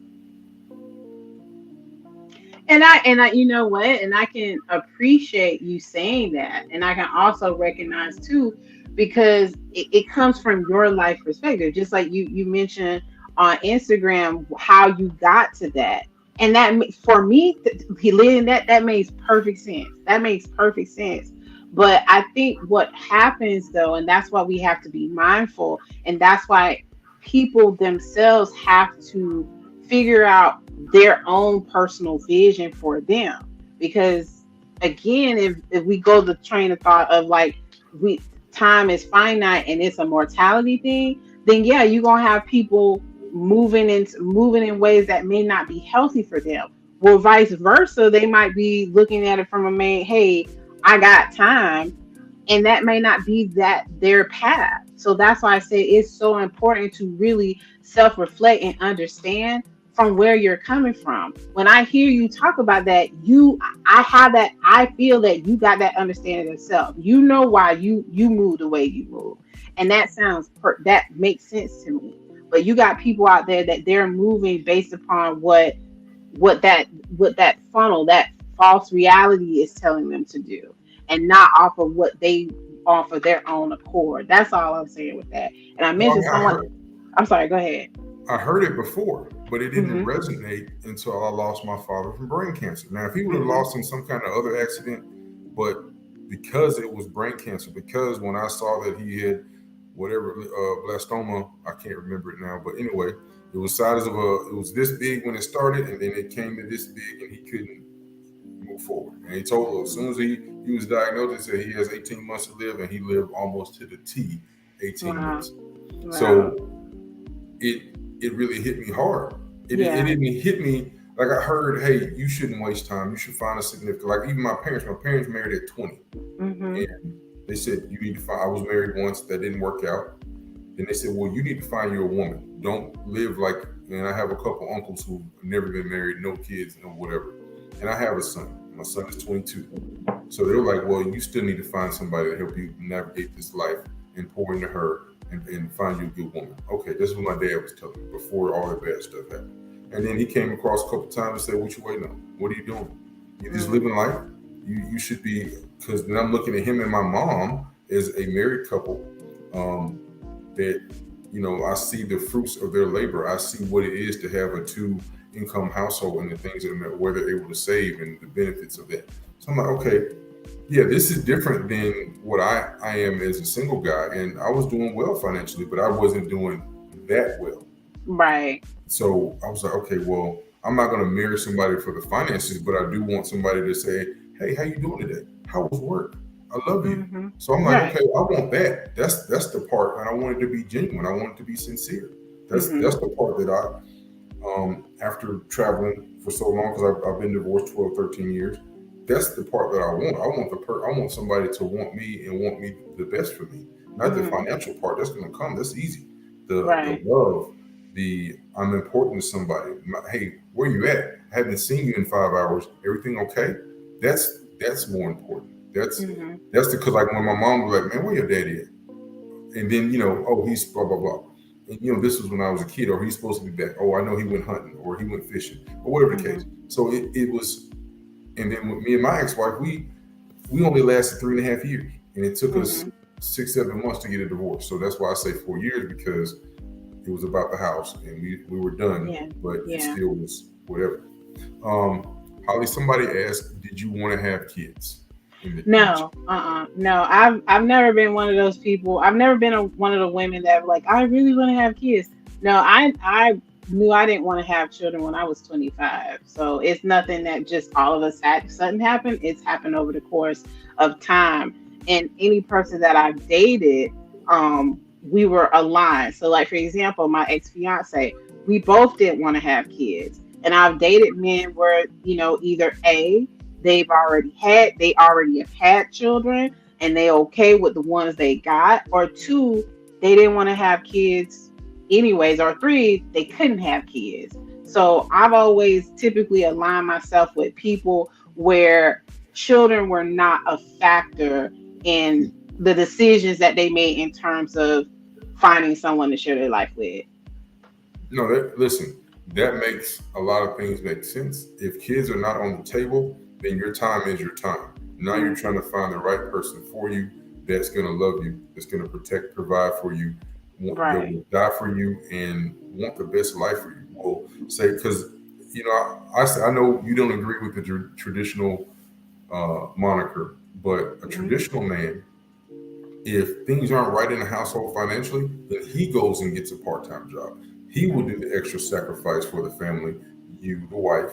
And I, you know what? And I can appreciate you saying that. And I can also recognize too, because it comes from your life perspective. Just like you mentioned on Instagram, how you got to that. And that for me, living that makes perfect sense. That makes perfect sense. But I think what happens though, and that's why we have to be mindful, and that's why people themselves have to figure out their own personal vision for them. Because again, if we go the train of thought of like we time is finite and it's a mortality thing, then yeah, you're gonna have people moving in ways that may not be healthy for them. Well, vice versa, they might be looking at it from a man, hey, I got time, and that may not be that their path. So that's why I say it's so important to really self-reflect and understand from where you're coming from. When I hear you talk about that, I feel that you got that understanding of self. You know why you move the way you move. And that that makes sense to me. But you got people out there that they're moving based upon what that funnel, that false reality is telling them to do, and not off of what they offer their own accord. That's all I'm saying with that. And I Well, I mentioned mean, someone. I'm sorry. Go ahead. I heard it before, but it didn't Mm-hmm. resonate until I lost my father from brain cancer. Now, if he would have Mm-hmm. lost in some kind of other accident, but because it was brain cancer, because when I saw that he had whatever blastoma, I can't remember it now, but anyway, it was it was this big when it started, and then it came to this big, and he couldn't move forward. And he told us as soon as he was diagnosed, he said he has 18 months to live, and he lived almost to the T, 18 Wow. months. Wow. So it really hit me hard. It Yeah. didn't hit me like I heard, hey, you shouldn't waste time. You should find a significant, like even my parents married at 20. Mm-hmm. And they said, you need to find, I was married once, that didn't work out. Then they said, well, you need to find you a woman. Don't live like, and I have a couple uncles who've never been married, no kids, no whatever. And I have a son. My son is 22. So they were like, well, you still need to find somebody to help you navigate this life and pour into her and find you a good woman. Okay, this is what my dad was telling me before all the bad stuff happened. And then he came across a couple times and said, what you waiting on? What are you doing? You just living life? You should be, because then I'm looking at him and my mom as a married couple that, you know, I see the fruits of their labor. I see what it is to have a 2-income household and the things that where they're able to save and the benefits of that. So I'm like, okay, yeah, this is different than what I am as a single guy. And I was doing well financially, but I wasn't doing that well. Right. So I was like, okay, well, I'm not going to marry somebody for the finances, but I do want somebody to say, hey, how you doing today? How was work? I love you. Mm-hmm. So I'm like, Right. okay, I want that. That's the part, and I want it to be genuine. I want it to be sincere. That's the part that after traveling for so long, because I've been divorced 12, 13 years. That's the part that I want. I want somebody to want me and want me the best for me. Not the Mm-hmm. financial part. That's going to come. That's easy. The Right. love, the I'm important to somebody. Hey, where you at? I haven't seen you in 5 hours. Everything okay? That's more important. Mm-hmm. That's because like when my mom was like, man, where your daddy at? And then oh, he's blah blah blah. And this was when I was a kid, or he's supposed to be back. Oh, I know he went hunting, or he went fishing, or whatever the case. Mm-hmm. So it was, and then with me and my ex-wife, we only lasted 3.5 years, and it took us Mm-hmm. 6, 7 months to get a divorce. So that's why I say 4 years, because it was about the house, and we were done, Yeah. but it Yeah. still was whatever. Holly, somebody asked, did you want to have kids in the future? No, no. I've never been one of those people. I've never been one of the women that were like, I really want to have kids. No, I knew I didn't want to have children when I was 25. So it's nothing that just all of us had sudden happen. It's happened over the course of time. And any person that I've dated, we were aligned. So, like for example, my ex fiance, we both didn't want to have kids. And I've dated men where either they already have had children and they okay with the ones they got, or two, they didn't want to have kids anyways, or three, they couldn't have kids. So I've always typically aligned myself with people where children were not a factor in the decisions that they made in terms of finding someone to share their life with. No, listen, that makes a lot of things make sense. If kids are not on the table, then your time is your time. Now you're trying to find the right person for you that's going to love you, that's going to protect, provide for you, that Right. will die for you, and want the best life for you. Will say, because I know you don't agree with the traditional moniker, but a Hmm. traditional man, if things aren't right in the household financially, then he goes and gets a part-time job. He will do the extra sacrifice for the family, you, the wife,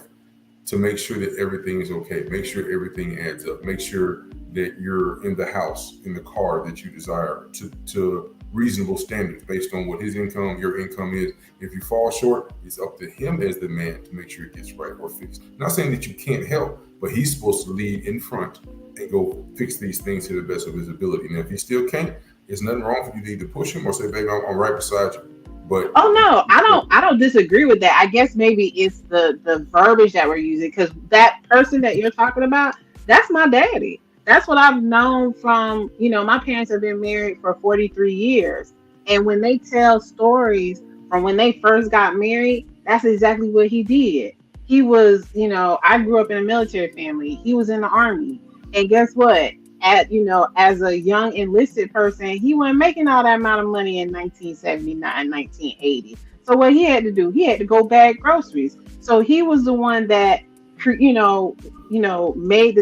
to make sure that everything is okay. Make sure everything adds up. Make sure that you're in the house, in the car that you desire, to reasonable standards based on what his income, your income is. If you fall short, it's up to him as the man to make sure it gets right or fixed. Not saying that you can't help, but he's supposed to lead in front and go fix these things to the best of his ability. Now, if he still can't, there's nothing wrong for you to either push him or say, baby, I'm right beside you. But Oh no, I don't disagree with that. I guess maybe it's the verbiage that we're using, because that person that you're talking about, that's my daddy. That's what I've known from, my parents have been married for 43 years. And when they tell stories from when they first got married, that's exactly what he did. He was, I grew up in a military family. He was in the army. And guess what? As a young enlisted person, he wasn't making all that amount of money in 1979, 1980. So what he had to do, he had to go bag groceries. So he was the one that, made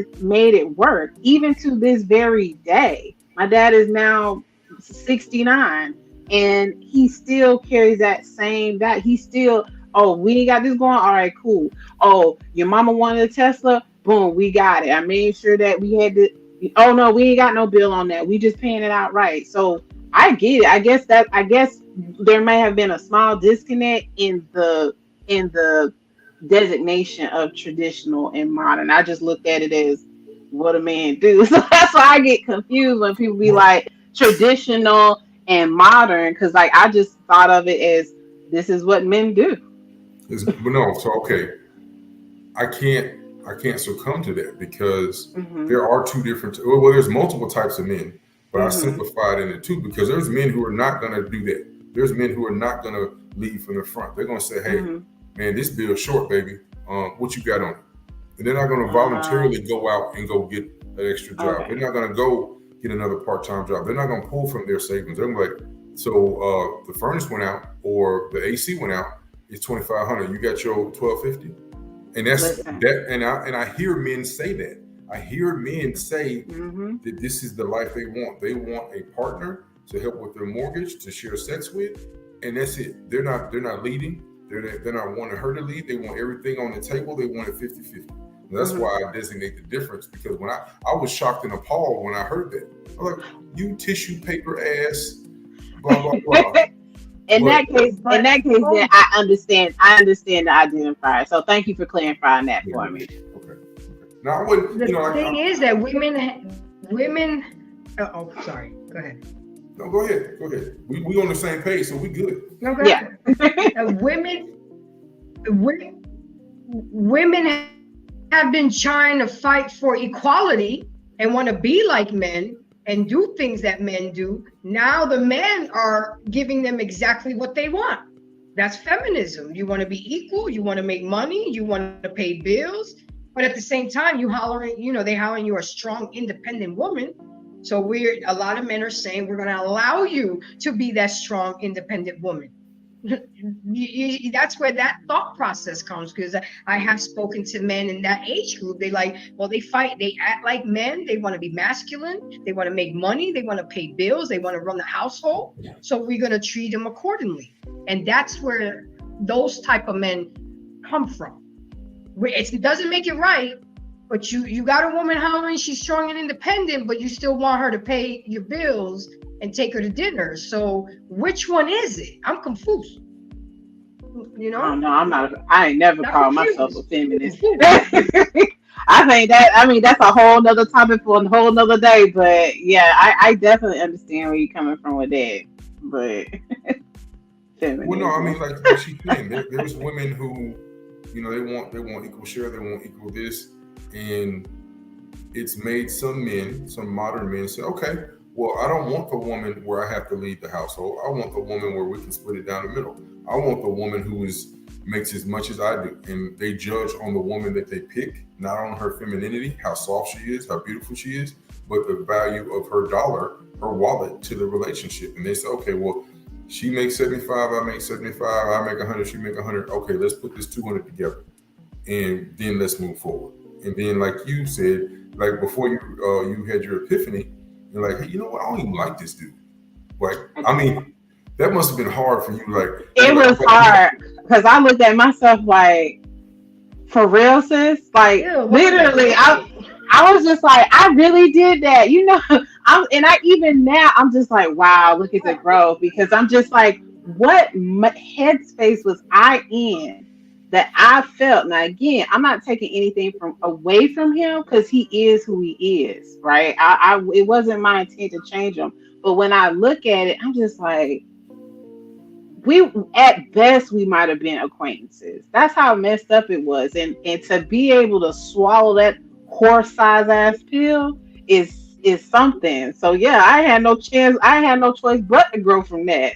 it work. Even to this very day, my dad is now 69, and he still carries that he still, oh, we ain't got this going. All right, cool. Oh, your mama wanted a Tesla. Boom, we got it. I made sure that we had to. Oh no, we ain't got no bill on that. We just paying it outright. So I get it. I guess there may have been a small disconnect in the designation of traditional and modern. I just looked at it as what a man do. So that's why I get confused when people be like traditional and modern, because like I just thought of it as this is what men do. but no, so okay, I can't I can't succumb to that, because Mhm. there are two different, well, there's multiple types of men, but I Mhm. simplified into two, because there's men who are not going to do that. There's men who are not going to lead from the front. They're going to say, hey, Mhm. man, this bill's short, baby. What you got on it? And they're not going to Uh, voluntarily go out and go get an extra job. They're okay. not going to go get another part-time job. They're not going to pull from their savings. They're gonna be like, so the furnace went out or the AC went out. It's 2,500. You got your 1,250, and that's Listen. that. And I hear men say that. I hear men say Mhm. that this is the life they want. They want a partner to help with their mortgage, to share sex with, and that's it. They're not leading. They're not wanting her to lead. They want everything on the table. They want it 50-50. And that's why I designate the difference, because when I was shocked and appalled when I heard that. I was like, you tissue paper ass, blah blah blah. In that case, then I understand the identifier. So thank you for clarifying that for me. Okay. Now I wouldn't. The thing is that women. Oh, sorry. Go ahead. No, go ahead. We on the same page, so we good. No, go Yeah. ahead. Women have been trying to fight for equality and want to be like men and do things that men do. Now the men are giving them exactly what they want. That's feminism. You want to be equal. You want to make money. You want to pay bills. But at the same time, they hollering you're a strong, independent woman. So a lot of men are saying we're going to allow you to be that strong, independent woman. That's where that thought process comes, because I have spoken to men in that age group. They fight, they act like men. They want to be masculine. They want to make money. They want to pay bills. They want to run the household. So we're going to treat them accordingly. And that's where those type of men come from. It doesn't make it right, but you got a woman hollering she's strong and independent, but you still want her to pay your bills and take her to dinner. So which one is it? I'm confused. You know? Oh, no, I'm not. I ain't never called myself a feminist. I mean, that's a whole nother topic for a whole nother day. But yeah, I definitely understand where you're coming from with that. But feminism. Well, no, I mean, like she's saying, there's women who, they want equal share, they want equal this, and it's made some modern men say, okay, well, I don't want the woman where I have to lead the household. I want the woman where we can split it down the middle. I want the woman who makes as much as I do. And they judge on the woman that they pick, not on her femininity, how soft she is, how beautiful she is, but the value of her dollar, her wallet to the relationship. And they say, okay, well, she makes 75, I make 75, I make 100, she make 100. Okay, let's put this 200 together. And then let's move forward. And then, like you said, like before you had your epiphany, you're like, hey, you know what? I don't even like this dude. Like, I mean, that must have been hard for you. Like, it was hard because I looked at myself like, for real, sis. Like, literally, I was just like, I really did that, even now, I'm just like, wow, look at the growth, because I'm just like, what headspace was I in that I felt? Now, again, I'm not taking anything away from him, because he is who he is, right? It wasn't my intent to change him, but when I look at it, I'm just like, at best we might have been acquaintances. That's how messed up it was, and to be able to swallow that horse-sized ass pill is something. So yeah, I had no choice but to grow from that.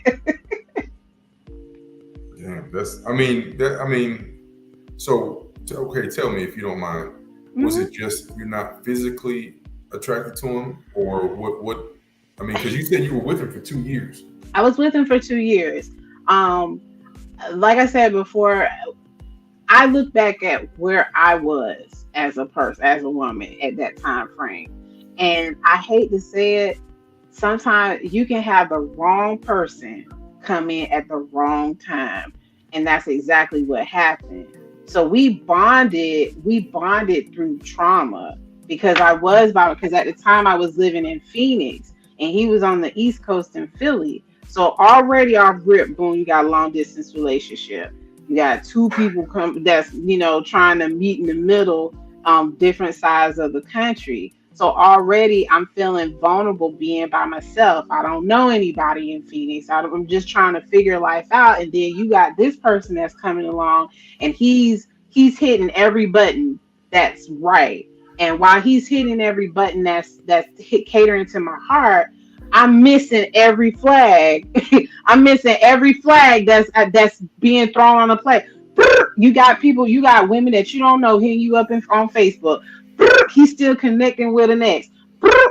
Yeah, so okay, tell me if you don't mind. Was it just you're not physically attracted to him, or what? I mean, because you said you were with him for 2 years. I was with him for 2 years. Like I said before, I look back at where I was as a person, as a woman at that time frame, and I hate to say it, sometimes you can have the wrong person come in at the wrong time, and that's exactly what happened. So we bonded through trauma, because at the time I was living in Phoenix and he was on the East Coast in Philly. So already off rip, boom, you got a long distance relationship. You got two people that's trying to meet in the middle, different sides of the country. So already I'm feeling vulnerable being by myself. I don't know anybody in Phoenix. I'm just trying to figure life out. And then you got this person that's coming along, and he's hitting every button that's right. And while he's hitting every button that's catering to my heart, I'm missing every flag. I'm missing every flag that's being thrown on the plate. You got women that you don't know hitting you up on Facebook. He's still connecting with an ex.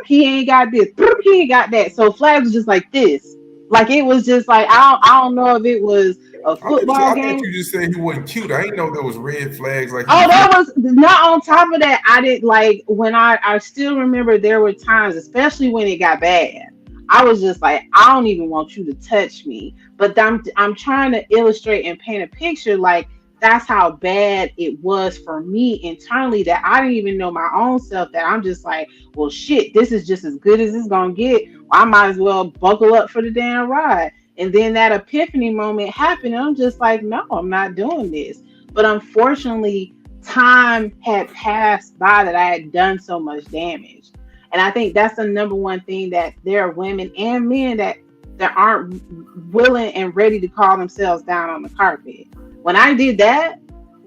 He ain't got this. He ain't got that. So flags was just like this. Like, it was just like, I don't know if it was a football game. I thought you just said he wasn't cute. I didn't know there was red flags like. Oh, that was not on top of that. I didn't like when I still remember there were times, especially when it got bad. I was just like, I don't even want you to touch me. But I'm trying to illustrate and paint a picture like that's how bad it was for me internally, that I didn't even know my own self, that I'm just like, well shit, this is just as good as it's gonna get. I might as well buckle up for the damn ride. And then that epiphany moment happened, and I'm just like, no, I'm not doing this. But unfortunately, time had passed by that I had done so much damage. And I think that's the number one thing, that there are women and men that aren't willing and ready to call themselves down on the carpet. When I did that,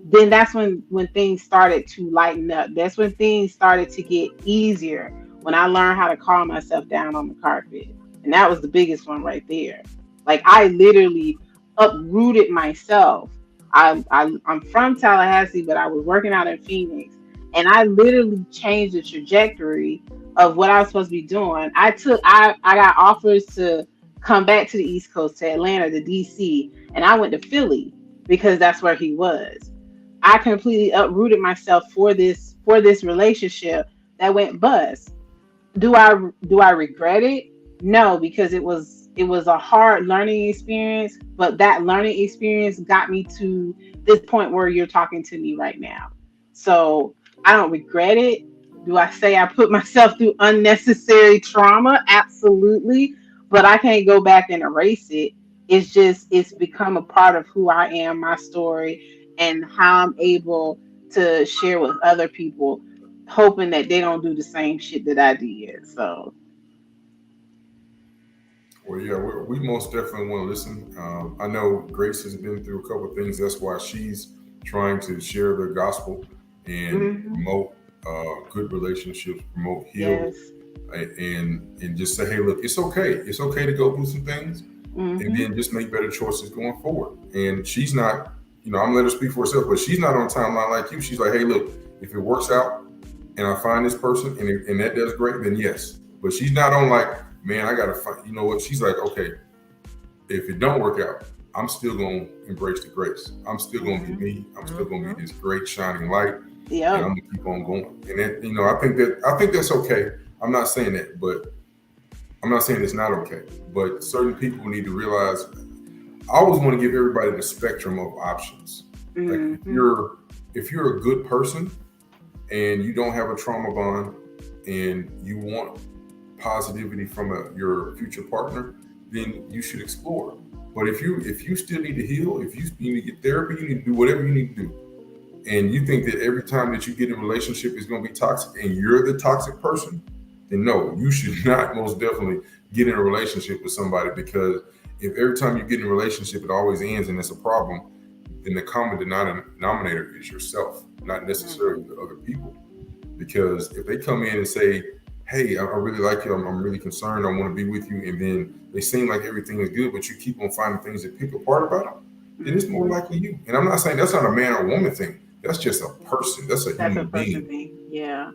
then that's when things started to lighten up. That's when things started to get easier, when I learned how to calm myself down on the carpet. And that was the biggest one right there. Like, I literally uprooted myself. I'm from Tallahassee, but I was working out in Phoenix, and I literally changed the trajectory of what I was supposed to be doing. I got offers to come back to the East Coast, to Atlanta, to DC, and I went to Philly because that's where he was. I completely uprooted myself for this relationship that went bust. Do I regret it? No, because it was a hard learning experience, but that learning experience got me to this point where you're talking to me right now. So I don't regret it. Do I say I put myself through unnecessary trauma? Absolutely. But I can't go back and erase it. It's become a part of who I am, my story, and how I'm able to share with other people, hoping that they don't do the same shit that I did. So Well, yeah, we most definitely want to listen. I know Grace has been through a couple of things. That's why she's trying to share the gospel and mhm. promote good relationships, promote heal, Yes. and just say, hey, look, it's okay. It's okay to go through some things, and Hmm. then just make better choices going forward. And she's not, I'm gonna let her speak for herself, but she's not on a timeline like you. She's like, hey, look, if it works out and I find this person and that does great, then yes. But she's not on like, man, I gotta find. You know what? She's like, okay, if it don't work out, I'm still gonna embrace the grace. I'm still gonna be Hmm. me. I'm still gonna be this great shining light, and Yep. I'm gonna keep on going. And that, I think that's okay. I'm not saying that, but I'm not saying it's not okay. But certain people need to realize. I always want to give everybody the spectrum of options. Like Hmm. if you're a good person and you don't have a trauma bond and you want positivity from your future partner, then you should explore. But if you still need to heal, if you need to get therapy, you need to do whatever you need to do. And you think that every time that you get in a relationship is going to be toxic and you're the toxic person, then no, you should not most definitely get in a relationship with somebody, because if every time you get in a relationship it always ends and it's a problem, then the common denominator is yourself, not necessarily the other people. Because if they come in and say, hey, I really like you, I'm really concerned, I want to be with you, and then they seem like everything is good, but you keep on finding things that pick apart about them, then it's more Hmm. likely you. And I'm not saying that's not a man or woman thing. That's just a person. That's a That's a human person being. thing. Yeah.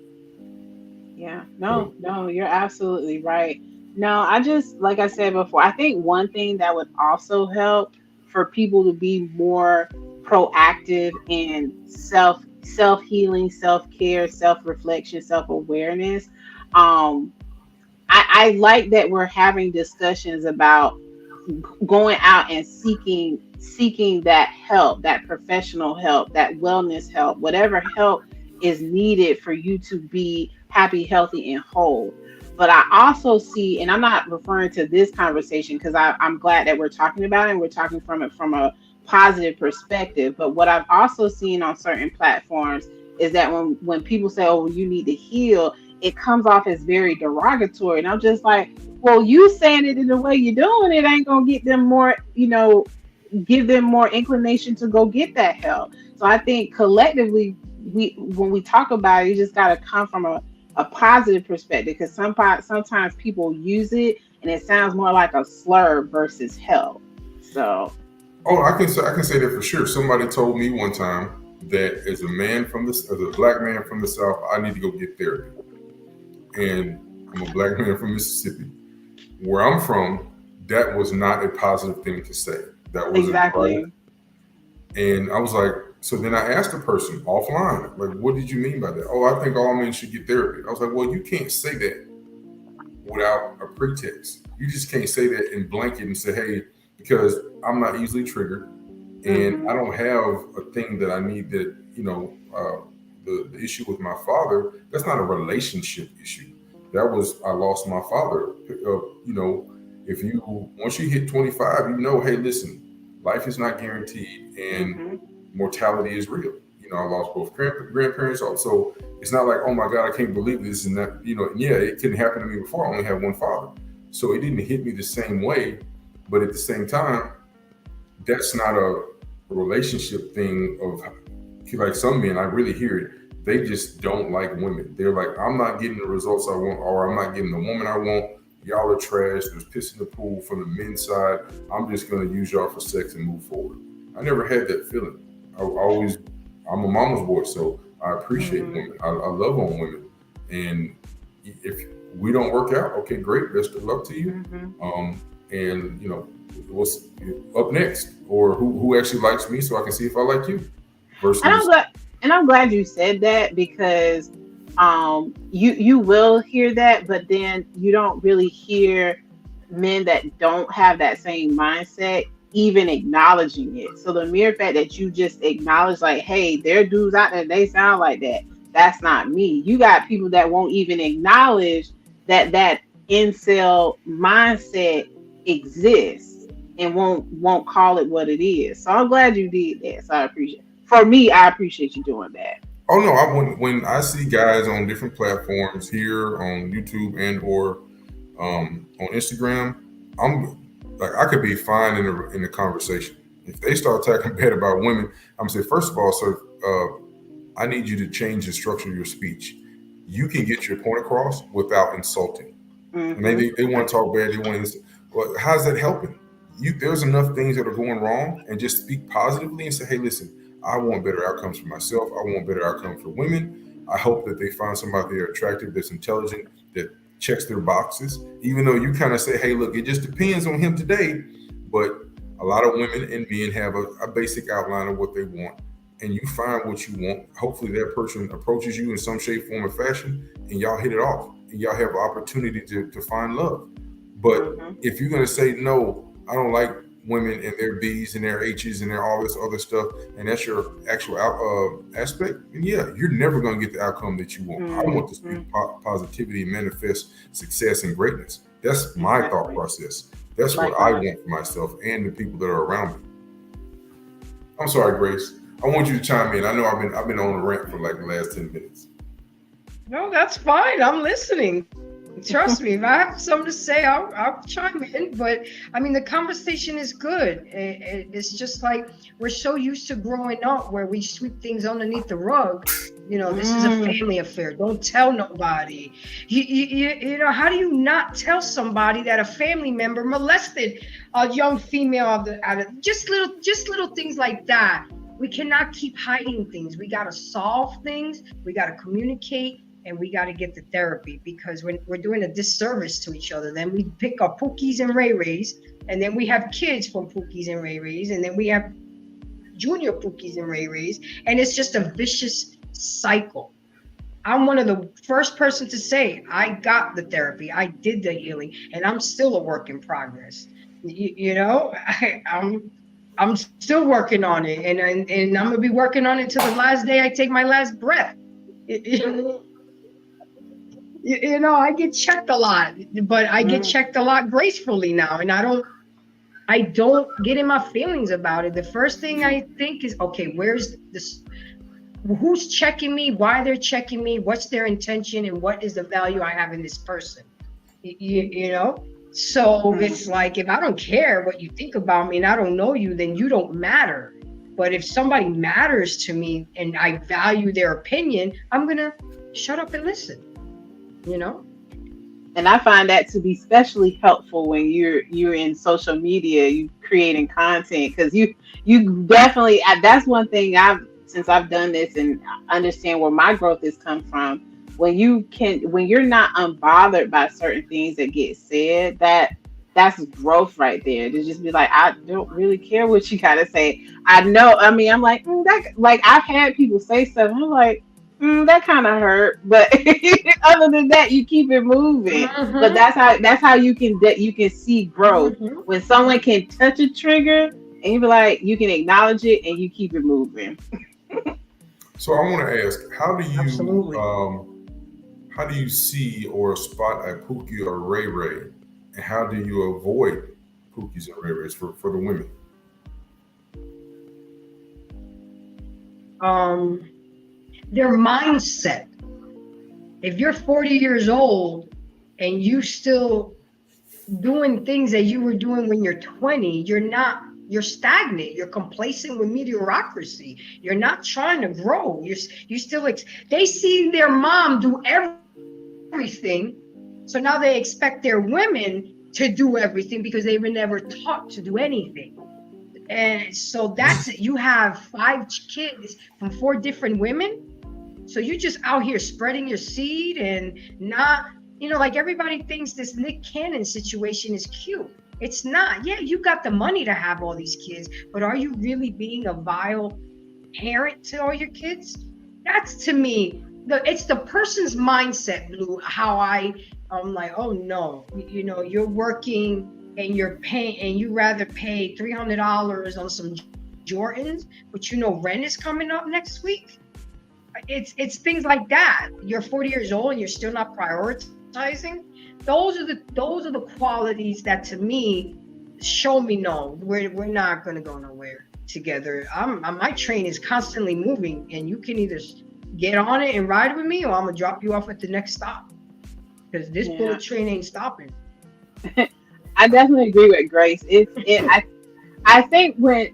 Yeah. So, No, you're absolutely right. No, I just, like I said before, I think one thing that would also help for people to be more proactive in self healing, self care, self reflection, self awareness. Um, I like that we're having discussions about going out and seeking that help, that professional help, that wellness help, whatever help is needed for you to be happy, healthy, and whole. But I also see, and I'm not referring to this conversation because I'm glad that we're talking about it and we're talking from it from a positive perspective. But what I've also seen on certain platforms is that when people say, oh, well, you need to heal, it comes off as very derogatory. And I'm just like, well, you saying it in the way you're doing it ain't gonna get them more, give them more inclination to go get that help. So I think collectively, when we talk about it, you just gotta come from a positive perspective, because sometimes people use it and it sounds more like a slur versus help. So oh, I can say that for sure. Somebody told me one time that as a black man from the South, I need to go get therapy. And I'm a black man from Mississippi. Where I'm from, that was not a positive thing to say. That wasn't right. exactly. And I was like, so then I asked the person offline, like, what did you mean by that? Oh, I think all men should get therapy. I was like, well, you can't say that without a pretext. you just can't say that in blanket and say, hey, because I'm not easily triggered, and I don't have a thing that I need that, the issue with my father, that's not a relationship issue. That was, I lost my father. If you, once you hit 25, hey, listen, life is not guaranteed and mortality is real. I lost both grandparents. Also, it's not like, oh my God, I can't believe this and that. Yeah, it couldn't happen to me before. I only have one father. So it didn't hit me the same way. But at the same time, that's not a relationship thing of, like, some men, I really hear it. They just don't like women. They're like, I'm not getting the results I want, or I'm not getting the woman I want. Y'all are trash. There's piss in the pool from the men's side. I'm just going to use y'all for sex and move forward. I never had that feeling. I'm a mama's boy, so I appreciate women. I love on women. And if we don't work out, okay, great. Best of luck to you. And what's up next, or who actually likes me, so I can see if I like you. Versus, I'm glad you said that, because you will hear that, but then you don't really hear men that don't have that same mindset even acknowledging it. So the mere fact that you just acknowledge, like, hey, there are dudes out there, they sound like that. That's not me. You got people that won't even acknowledge that incel mindset exists and won't call it what it is. So I'm glad you did that. So I appreciate you doing that. Oh no, when I see guys on different platforms here on YouTube and or on Instagram, I'm like, I could be fine in the conversation. If they start talking bad about women, I'm gonna say, first of all, sir, I need you to change the structure of your speech. You can get your point across without insulting. And they want to talk bad. They want to. Well, how's that helping? There's enough things that are going wrong, and just speak positively and say, hey, listen, I want better outcomes for myself. I want better outcomes for women. I hope that they find somebody they're attractive, that's intelligent, that checks their boxes. Even though you kind of say, hey, look, it just depends on him today. But a lot of women and men have a basic outline of what they want. And you find what you want. Hopefully that person approaches you in some shape, form, or fashion, and y'all hit it off. And y'all have an opportunity to find love. But if you're going to say, no, I don't like women and their B's and their H's and their all this other stuff, and that's your actual aspect, and yeah, you're never going to get the outcome that you want. I want to speak positivity and manifest success and greatness. That's my thought process. That's what I want for myself and the people that are around me. I'm sorry, Grace. I want you to chime in. I know I've been on a rant for like the last 10 minutes. No, that's fine. I'm listening. Trust me, if I have something to say, I'll chime in. But I mean, the conversation is good. It's just like, we're so used to growing up where we sweep things underneath the rug. This is a family affair. Don't tell nobody. How do you not tell somebody that a family member molested a young female out of just little things like that? We cannot keep hiding things. We got to solve things. We got to communicate. And we got to get the therapy, because when we're doing a disservice to each other, then we pick up Pookies and Ray Rays, and then we have kids from Pookies and Ray Rays, and then we have junior Pookies and Ray Rays, and it's just a vicious cycle. I'm one of the first person to say, I got the therapy, I did the healing, and I'm still a work in progress. I'm still working on it, and I'm gonna be working on it till the last day I take my last breath. I get checked a lot, but I get checked a lot gracefully now, and I don't get in my feelings about it. The first thing I think is, okay, where's this? Who's checking me? Why they're checking me? What's their intention, and what is the value I have in this person? So it's like, if I don't care what you think about me and I don't know you, then you don't matter. But if somebody matters to me and I value their opinion, I'm gonna shut up and listen. And I find that to be especially helpful when you're in social media, you creating content, because you definitely, that's one thing since I've done this and understand where my growth has come from. When you're not unbothered by certain things that get said, that's growth right there. To just be like, I don't really care what you gotta say. I know. I mean, I'm like, I've had people say stuff. I'm like, that kind of hurt, but other than that, you keep it moving. But Mm-hmm. that's how you can see growth Mm-hmm. when someone can touch a trigger and you be like, you can acknowledge it and you keep it moving. So I want to ask, Absolutely. how do you see or spot a Pookie or Ray Ray, and how do you avoid Pookies and Ray Rays for the women? Um, their mindset. If you're 40 years old and you still doing things that you were doing when you're 20, you're stagnant, you're complacent with mediocrity, you're not trying to grow, you still they see their mom do everything, so now they expect their women to do everything because they were never taught to do anything. And so that's it. You have 5 kids from 4 different women, so you just out here spreading your seed and not, like everybody thinks this Nick Cannon situation is cute. It's not. Yeah, you got the money to have all these kids, but are you really being a vile parent to all your kids? That's to me, it's the person's mindset, Blue. I'm like, oh no, you're working and you're paying, and you rather pay $300 on some Jordans, but rent is coming up next week. It's things like that. You're 40 years old and you're still not prioritizing. Those are the qualities that to me show me no, we're not going to go nowhere together. My train is constantly moving, and you can either get on it and ride with me, or I'm gonna drop you off at the next stop, because this bullet train ain't stopping. I definitely agree with Grace. I think when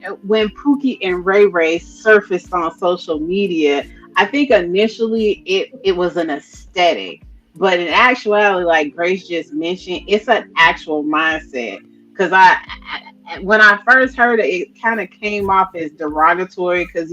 Pookie and Ray Ray surfaced on social media, I think initially it was an aesthetic, but in actuality, like Grace just mentioned, it's an actual mindset. Because when I first heard it, it kind of came off as derogatory because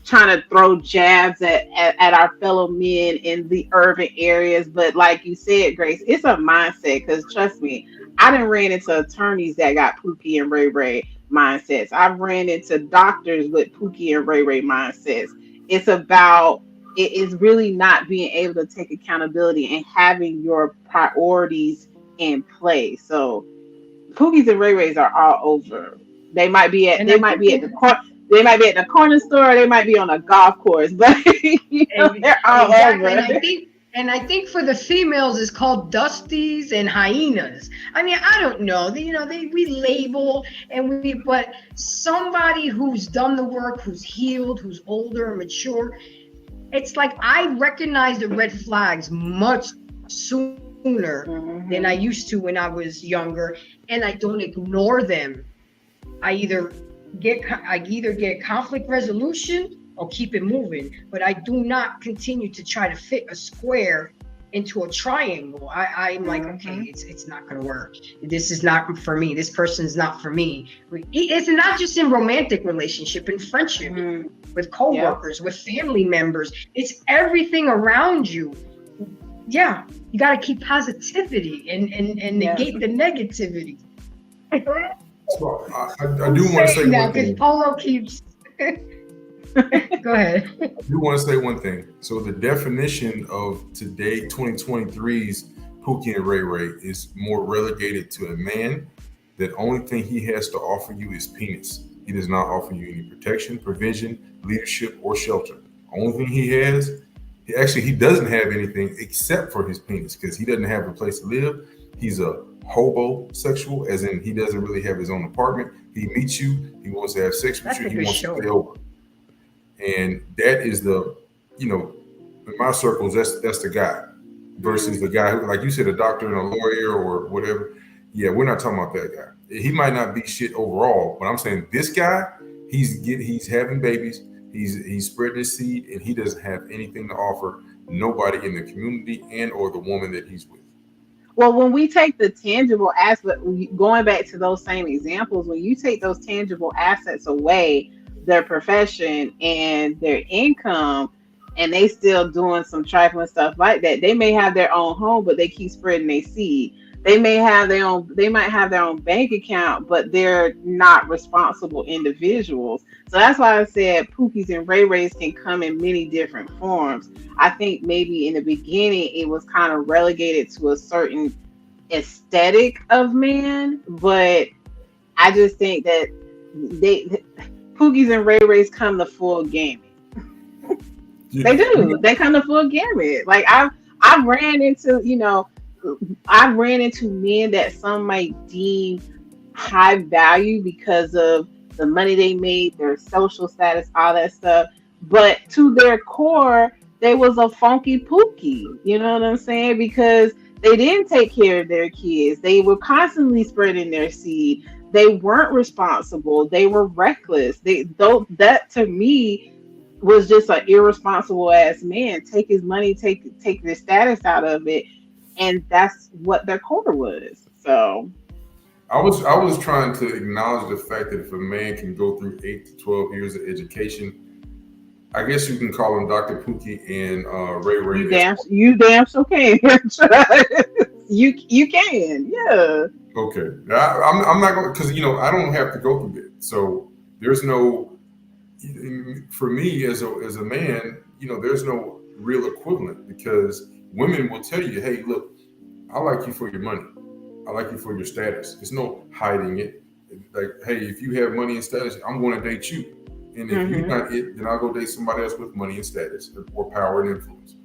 trying to throw jabs at our fellow men in the urban areas. But like you said, Grace, it's a mindset. Because trust me, I done ran into attorneys that got Pookie and Ray Ray mindsets. I've ran into doctors with Pookie and Ray Ray mindsets. It's about it is really not being able to take accountability and having your priorities in place. So Pookies and Ray Rays are all over. They might be at And they I might think be at the court. They might be at the corner store. They might be on a golf course, but they're all exactly. over. And I think for the females it's called dusties and hyenas. I mean, I don't know. We label but somebody who's done the work, who's healed, who's older and mature, it's like I recognize the red flags much sooner than I used to when I was younger, and I don't ignore them. I either get conflict resolution or keep it moving, but I do not continue to try to fit a square into a triangle. I'm like, okay, it's not gonna work. This is not for me. This person's not for me. It's not just in romantic relationship, in friendship, with coworkers, with family members. It's everything around you. Yeah, you got to keep positivity and negate the negativity. So I do want to say that one because thing. Polo keeps. Go ahead. I do want to say one thing. So the definition of today, 2023's Pookie and Ray Ray is more relegated to a man. The only thing he has to offer you is penis. He does not offer you any protection, provision, leadership, or shelter. Only thing he has, he doesn't have anything except for his penis, because he doesn't have a place to live. He's a hobosexual, as in he doesn't really have his own apartment. He meets you, he wants to have sex with That's you, a he good wants show. to stay over. And that is in my circles, that's the guy. Versus the guy who, like you said, a doctor and a lawyer or whatever. Yeah, we're not talking about that guy. He might not be shit overall, but I'm saying this guy, he's having babies, he's spreading his seed, and he doesn't have anything to offer nobody in the community and or the woman that he's with. Well, when we take the tangible aspect, going back to those same examples, when you take those tangible assets away, their profession and their income, and they still doing some trifling stuff like that, they may have their own home, but they keep spreading their seed. They may have their own, they might have their own bank account, but they're not responsible individuals. So that's why I said Pookies and Ray Rays can come in many different forms. I think maybe in the beginning it was kind of relegated to a certain aesthetic of man, but I just think that they Pookies and Ray Rays come the full gamut. They do. They come the full gamut. Like I've ran into, I've ran into men that some might deem high value because of the money they made, their social status, all that stuff. But to their core, they was a funky pookie. You know what I'm saying? Because they didn't take care of their kids. They were constantly spreading their seed. They weren't responsible. They were reckless. That to me was just an irresponsible ass man. Take his money, take the status out of it, and that's what their core was. So I was trying to acknowledge the fact that if a man can go through 8 to 12 years of education, I guess you can call him Dr. Pookie and Ray Ray. You damn sure can. you can, yeah. Okay, I'm not going, because I don't have to go through that. So there's no, for me as a man, there's no real equivalent, because women will tell you, hey, look, I like you for your money. I like you for your status. There's no hiding it. Like, hey, if you have money and status, I'm going to date you. And if you're not it, then I'll go date somebody else with money and status or power and influence.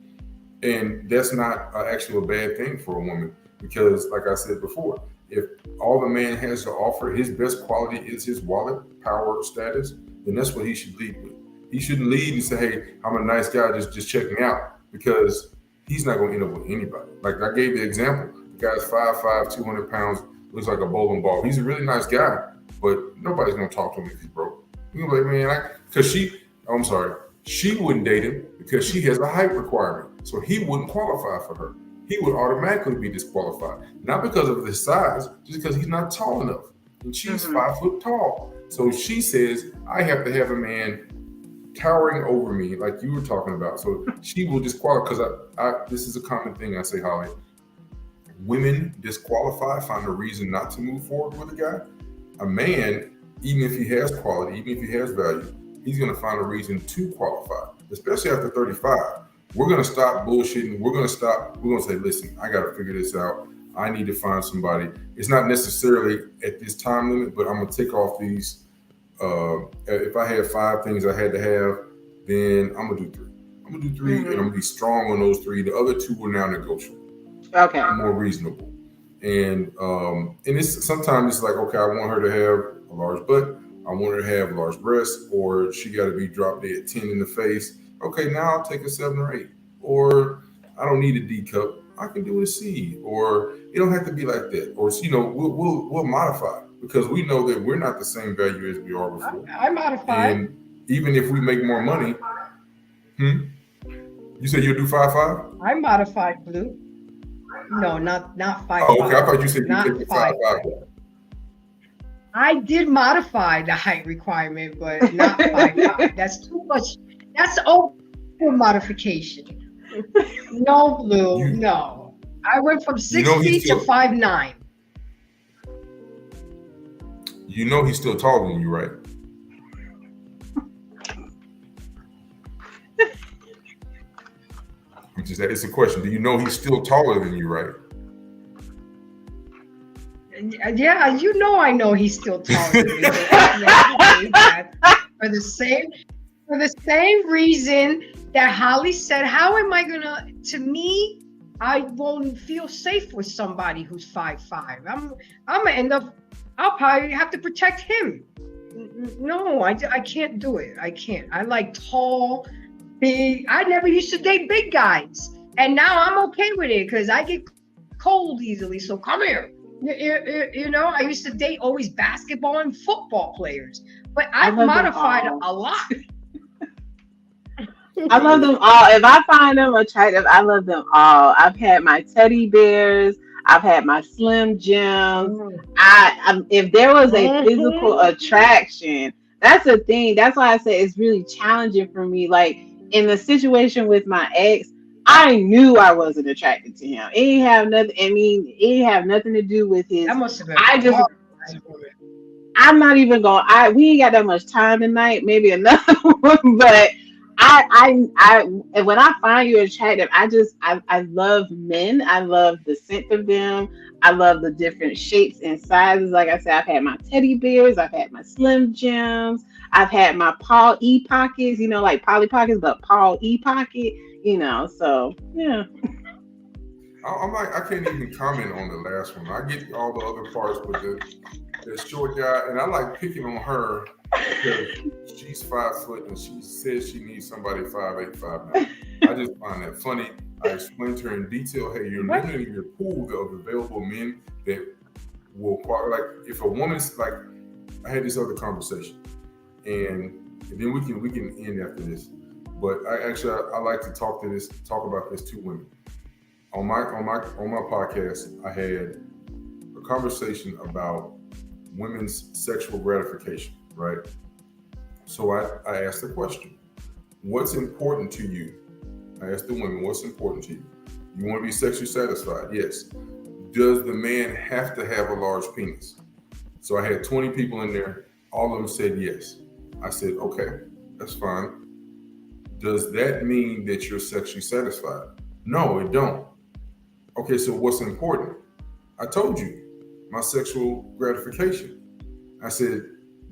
And that's not actually a bad thing for a woman, because like I said before, if all the man has to offer, his best quality is his wallet, power, status, then that's what he should lead with. He shouldn't lead and say, hey, I'm a nice guy, just check me out, because he's not going to end up with anybody. Like I gave the example, the guy's 5'5", 200 pounds, looks like a bowling ball. He's a really nice guy, but nobody's going to talk to him if he's broke. You're like, man, she wouldn't date him because she has a height requirement. So he wouldn't qualify for her. He would automatically be disqualified. Not because of his size, just because he's not tall enough. And she's 5 foot tall. So she says, I have to have a man towering over me, like you were talking about. So she will disqualify, because this is a common thing I say, Holly. Women disqualify, find a reason not to move forward with a guy. A man, even if he has quality, even if he has value, he's going to find a reason to qualify, especially after 35. We're going to stop bullshitting. We're going to say, listen, I got to figure this out. I need to find somebody. It's not necessarily at this time limit, but I'm going to take off these. If I had 5 things I had to have, then I'm going to do 3. I'm going to do 3 and I'm going to be strong on those 3. The other 2 are now negotiable. Okay. More reasonable. And it's sometimes it's like, okay, I want her to have a large butt. I want her to have large breasts, or she got to be drop dead 10 in the face. Okay, now I'll take a 7 or 8. Or I don't need a D cup. I can do a C. Or it don't have to be like that. Or we'll modify, because we know that we're not the same value as we are before. I modify. And even if we make more money, you said you'll do 5'5"? I modified, Blue. No, not 5'5". Oh, okay. I thought you said not you did 5'5". I did modify the height requirement, but not 5'5". That's too much. That's over modification. No, Blue, no. I went from 6 feet to 5'9". You know he's still taller than you, right? It's a question. Do you know he's still taller than you, right? Yeah, I know he's still taller than me. For the same reason that Holly said, how am I to me, I won't feel safe with somebody who's 5'5". I'm gonna end up, I'll probably have to protect him. No, I can't do it. I can't. I like tall, big. I never used to date big guys, and now I'm okay with it because I get cold easily. So come here. I used to date always basketball and football players, but I've modified a lot. I love them all. If I find them attractive, I love them all. I've had my teddy bears. I've had my Slim Jims. If there was a physical attraction, that's the thing. That's why I say it's really challenging for me. Like in the situation with my ex, I knew I wasn't attracted to him. It ain't have nothing. I mean, it ain't have nothing to do with his. That must have been I just. hard. I'm not even going. We ain't got that much time tonight. Maybe another one, but and when I find you attractive, I love men. I love the scent of them. I love the different shapes and sizes. Like I said, I've had my teddy bears. I've had my Slim Jims. I've had my Paul E pockets. You know, like Polly pockets, but Paul E pocket. You know, so yeah. I'm like, I can't even comment on the last one. I get all the other parts, but the short guy, and I like picking on her because she's 5 foot and she says she needs somebody 5'8", 5'9". I just find that funny. I explained to her in detail, hey, you're limiting your pool of available men that will like if a woman's like, I had this other conversation, and then we can end after this. But I like to talk about this to women. On my podcast, I had a conversation about women's sexual gratification, right? So I asked the question, what's important to you? I asked the women, what's important to you? You want to be sexually satisfied? Yes. Does the man have to have a large penis? So I had 20 people in there. All of them said yes. I said, okay, that's fine. Does that mean that you're sexually satisfied? No, it don't. Okay, so what's important? I told you, my sexual gratification. I said,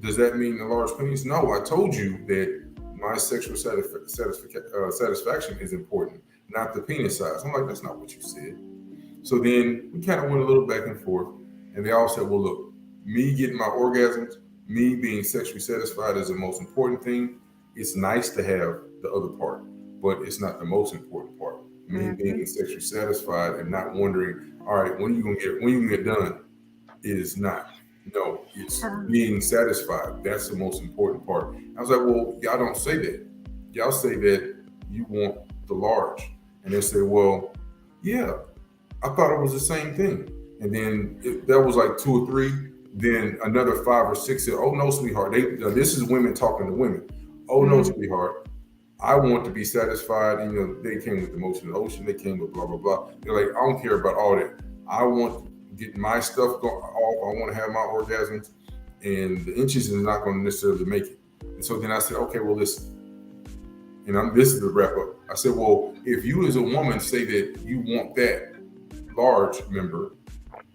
does that mean a large penis? No, I told you that my sexual satisfaction is important, not the penis size. I'm like, that's not what you said. So then we kind of went a little back and forth, and they all said, well, look, me getting my orgasms, me being sexually satisfied is the most important thing. It's nice to have the other part, but it's not the most important part. Me being sexually satisfied and not wondering, all right, when you gonna get done, is not. No, it's being satisfied. That's the most important part. I was like, well, y'all don't say that. Y'all say that you want the large. And they say, well, yeah, I thought it was the same thing. And then that was like 2 or 3. Then another 5 or 6 said, oh, no, sweetheart. This is women talking to women. Oh, no, sweetheart. I want to be satisfied. And, they came with the motion of the ocean. They came with blah, blah, blah. They're like, I don't care about all that. I want to get my stuff off. I want to have my orgasms. And the inches is not going to necessarily make it. And so then I said, okay, well, listen. And this is the wrap up. I said, well, if you as a woman say that you want that large member,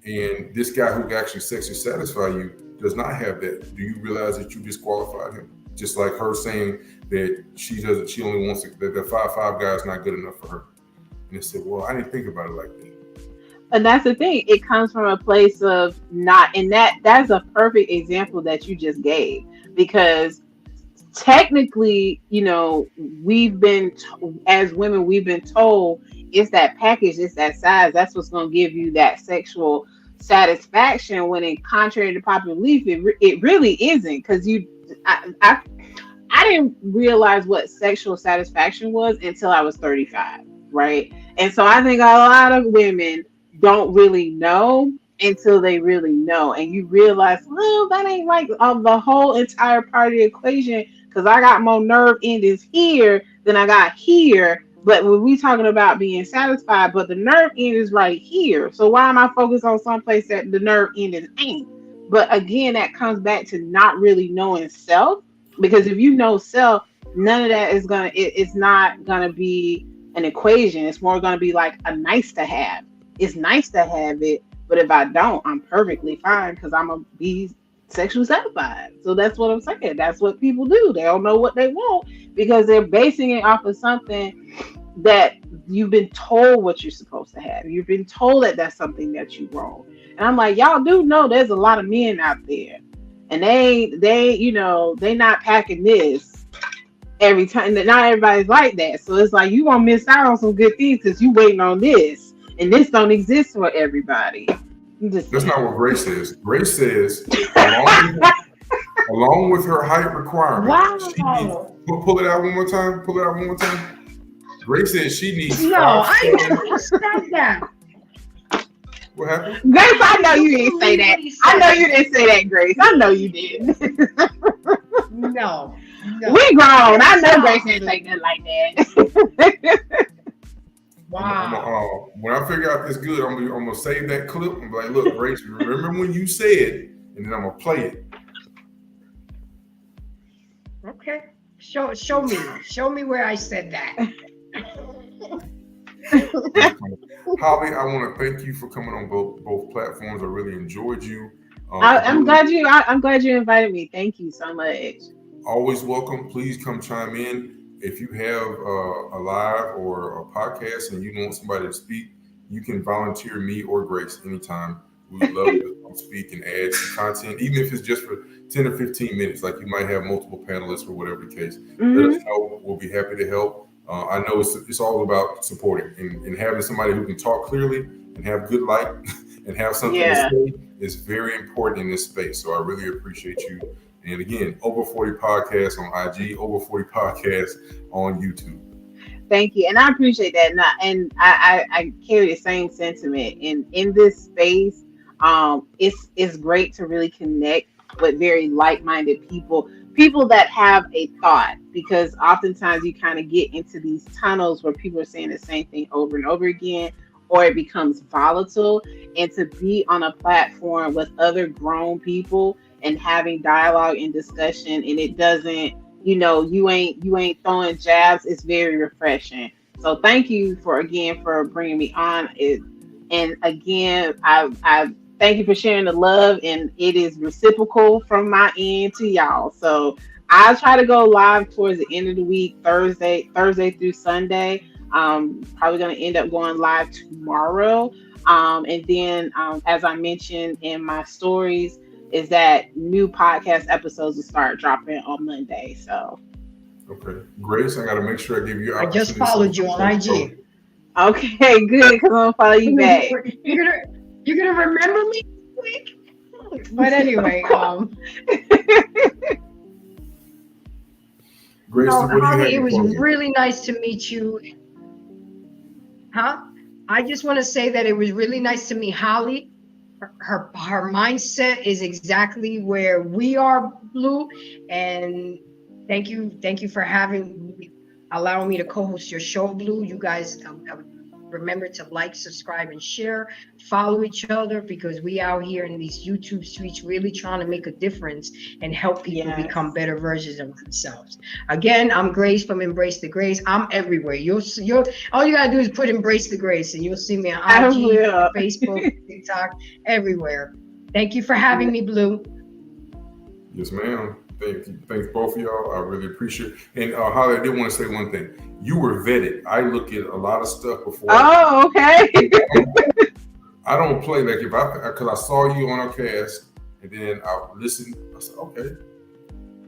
and this guy who actually sexually satisfy you does not have that, do you realize that you disqualified him? Just like her saying that she only wants that the 5'5" guy is not good enough for her. And they said, well, I didn't think about it like that. And that's the thing. It comes from a place of not, and that's a perfect example that you just gave, because technically, we've been, as women, we've been told it's that package, it's that size, that's what's going to give you that sexual satisfaction, when in contrary to popular belief, it really isn't. Because I didn't realize what sexual satisfaction was until I was 35, right? And so I think a lot of women don't really know until they really know, and you realize, well, that ain't like the whole entire part of the equation, because I got more nerve endings here than I got here. But when we talking about being satisfied, but the nerve end is right here. So why am I focused on someplace that the nerve endings ain't? But again, that comes back to not really knowing self. Because if you know self, none of that is it's not gonna be an equation. It's more gonna be like a nice to have. It's nice to have it, but if I don't, I'm perfectly fine, because I'm gonna be sexually satisfied. So that's what I'm saying. That's what people do. They don't know what they want because they're basing it off of something that you've been told what you're supposed to have. You've been told that that's something that you want. And I'm like, y'all do know there's a lot of men out there, and they not packing this every time. Not everybody's like that. So it's like, you gonna miss out on some good things because you waiting on this, and this don't exist for everybody. That's not what Grace says. Grace says, along with her height requirement, pull it out one more time. Pull it out one more time. Grace says she needs. No, I never said that. What happened? Grace, I know you didn't say that. I know you didn't say that, Grace. I know you didn't. No. We grown. I know Grace didn't say nothing like that. Wow. When I figure out this good, I'm gonna save that clip and be like, look, Grace, remember when you said, and then I'm gonna play it. Okay. Show me where I said that. Holly, I want to thank you for coming on both platforms. I really enjoyed you. I'm glad you invited me. Thank you so much. Always welcome. Please come chime in. If you have a live or a podcast and you want somebody to speak, you can volunteer me or Grace anytime. We would love to speak and add some content, even if it's just for 10 or 15 minutes, like you might have multiple panelists or whatever the case. Let us know. We'll be happy to help. I know it's all about supporting and having somebody who can talk clearly and have good light and have something to say is very important in this space. So I really appreciate you. And again, Over 40 Podcasts on IG, Over 40 Podcasts on YouTube. Thank you. And I appreciate that. And I carry the same sentiment. In this space, it's great to really connect with very like-minded people that have a thought, because oftentimes you kind of get into these tunnels where people are saying the same thing over and over again, or it becomes volatile. And to be on a platform with other grown people and having dialogue and discussion, and it doesn't, you ain't throwing jabs, it's very refreshing. So thank you for bringing me on. And again, I thank you for sharing the love, and it is reciprocal from my end to y'all. So I'll try to go live towards the end of the week, Thursday through Sunday. Probably going to end up going live tomorrow. And then, as I mentioned in my stories, is that new podcast episodes will start dropping on Monday. So. Okay. Grace, I got to make sure I give you. I just followed you on IG. Okay, good, because I'm going to follow you back. You're gonna remember me quick. But anyway, Grace, Holly, it was really nice to meet you. I just want to say that it was really nice to meet Holly. Her mindset is exactly where we are, Blue. And thank you for allowing me to co-host your show, Blue. You guys remember to like, subscribe, and share. Follow each other, because we out here in these YouTube streets really trying to make a difference and help people become better versions of themselves. Again, I'm Grace from Embrace the Grace. I'm everywhere. All you gotta do is put Embrace the Grace, and you'll see me on IG, Facebook, TikTok, everywhere. Thank you for having me, Blue. Yes, ma'am. Thanks both of y'all. I really appreciate it. And Holly, I did want to say one thing. You were vetted. I look at a lot of stuff before. Oh, okay. I don't play like because I saw you on our cast, and then I listened. I said, okay,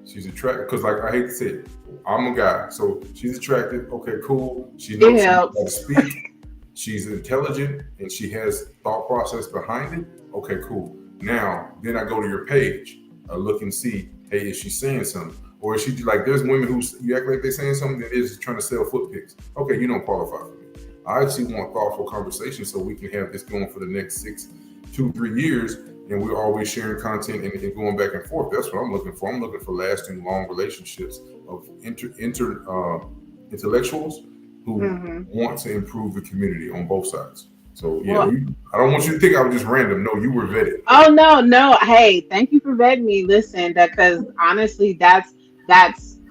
she's attractive. Because like I hate to say it, I'm a guy, so she's attractive. Okay, cool. She knows how to speak. She's intelligent, and she has thought process behind it. Okay, cool. Now, then I go to your page. I look and see, hey, is she saying something? Or is she like, there's women who you act like they're saying something that is trying to sell foot pics. Okay, you don't qualify for me. I actually want thoughtful conversation so we can have this going for the next 2-3 years, and we're always sharing content and going back and forth. That's what I'm looking for. I'm looking for lasting, long relationships of intellectuals who want to improve the community on both sides. So yeah, I don't want you to think I was just random. No, you were vetted. Oh no. Hey, thank you for vetting me. Listen, because honestly, that's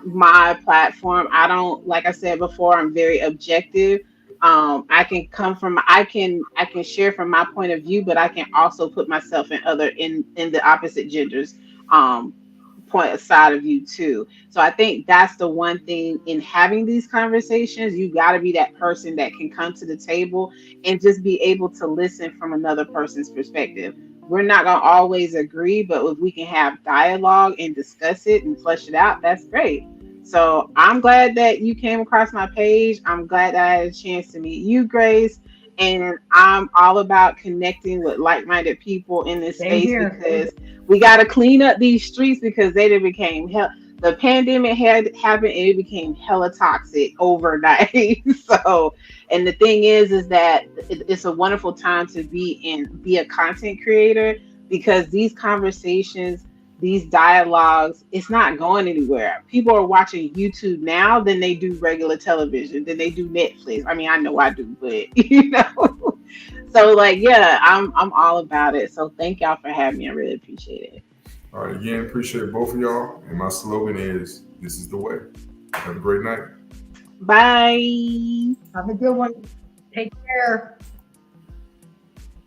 my platform. I don't, like I said before, I'm very objective. I can share from my point of view, but I can also put myself in the opposite genders point aside of you too. So I think that's the one thing in having these conversations. You got to be that person that can come to the table and just be able to listen from another person's perspective. We're not going to always agree, but if we can have dialogue and discuss it and flesh it out, that's great. So I'm glad that you came across my page. I'm glad that I had a chance to meet you, Grace. And I'm all about connecting with like-minded people in this space because we got to clean up these streets because they became hell. The pandemic had happened and it became hella toxic overnight. So, and the thing is that it's a wonderful time to be a content creator because these conversations these dialogues, it's not going anywhere. People are watching YouTube now than they do regular television, than they do Netflix. I mean, I know I do, but you know. So like, yeah, I'm all about it. So thank y'all for having me. I really appreciate it. All right, again, appreciate both of y'all. And my slogan is, this is the way. Have a great night. Bye. Have a good one. Take care.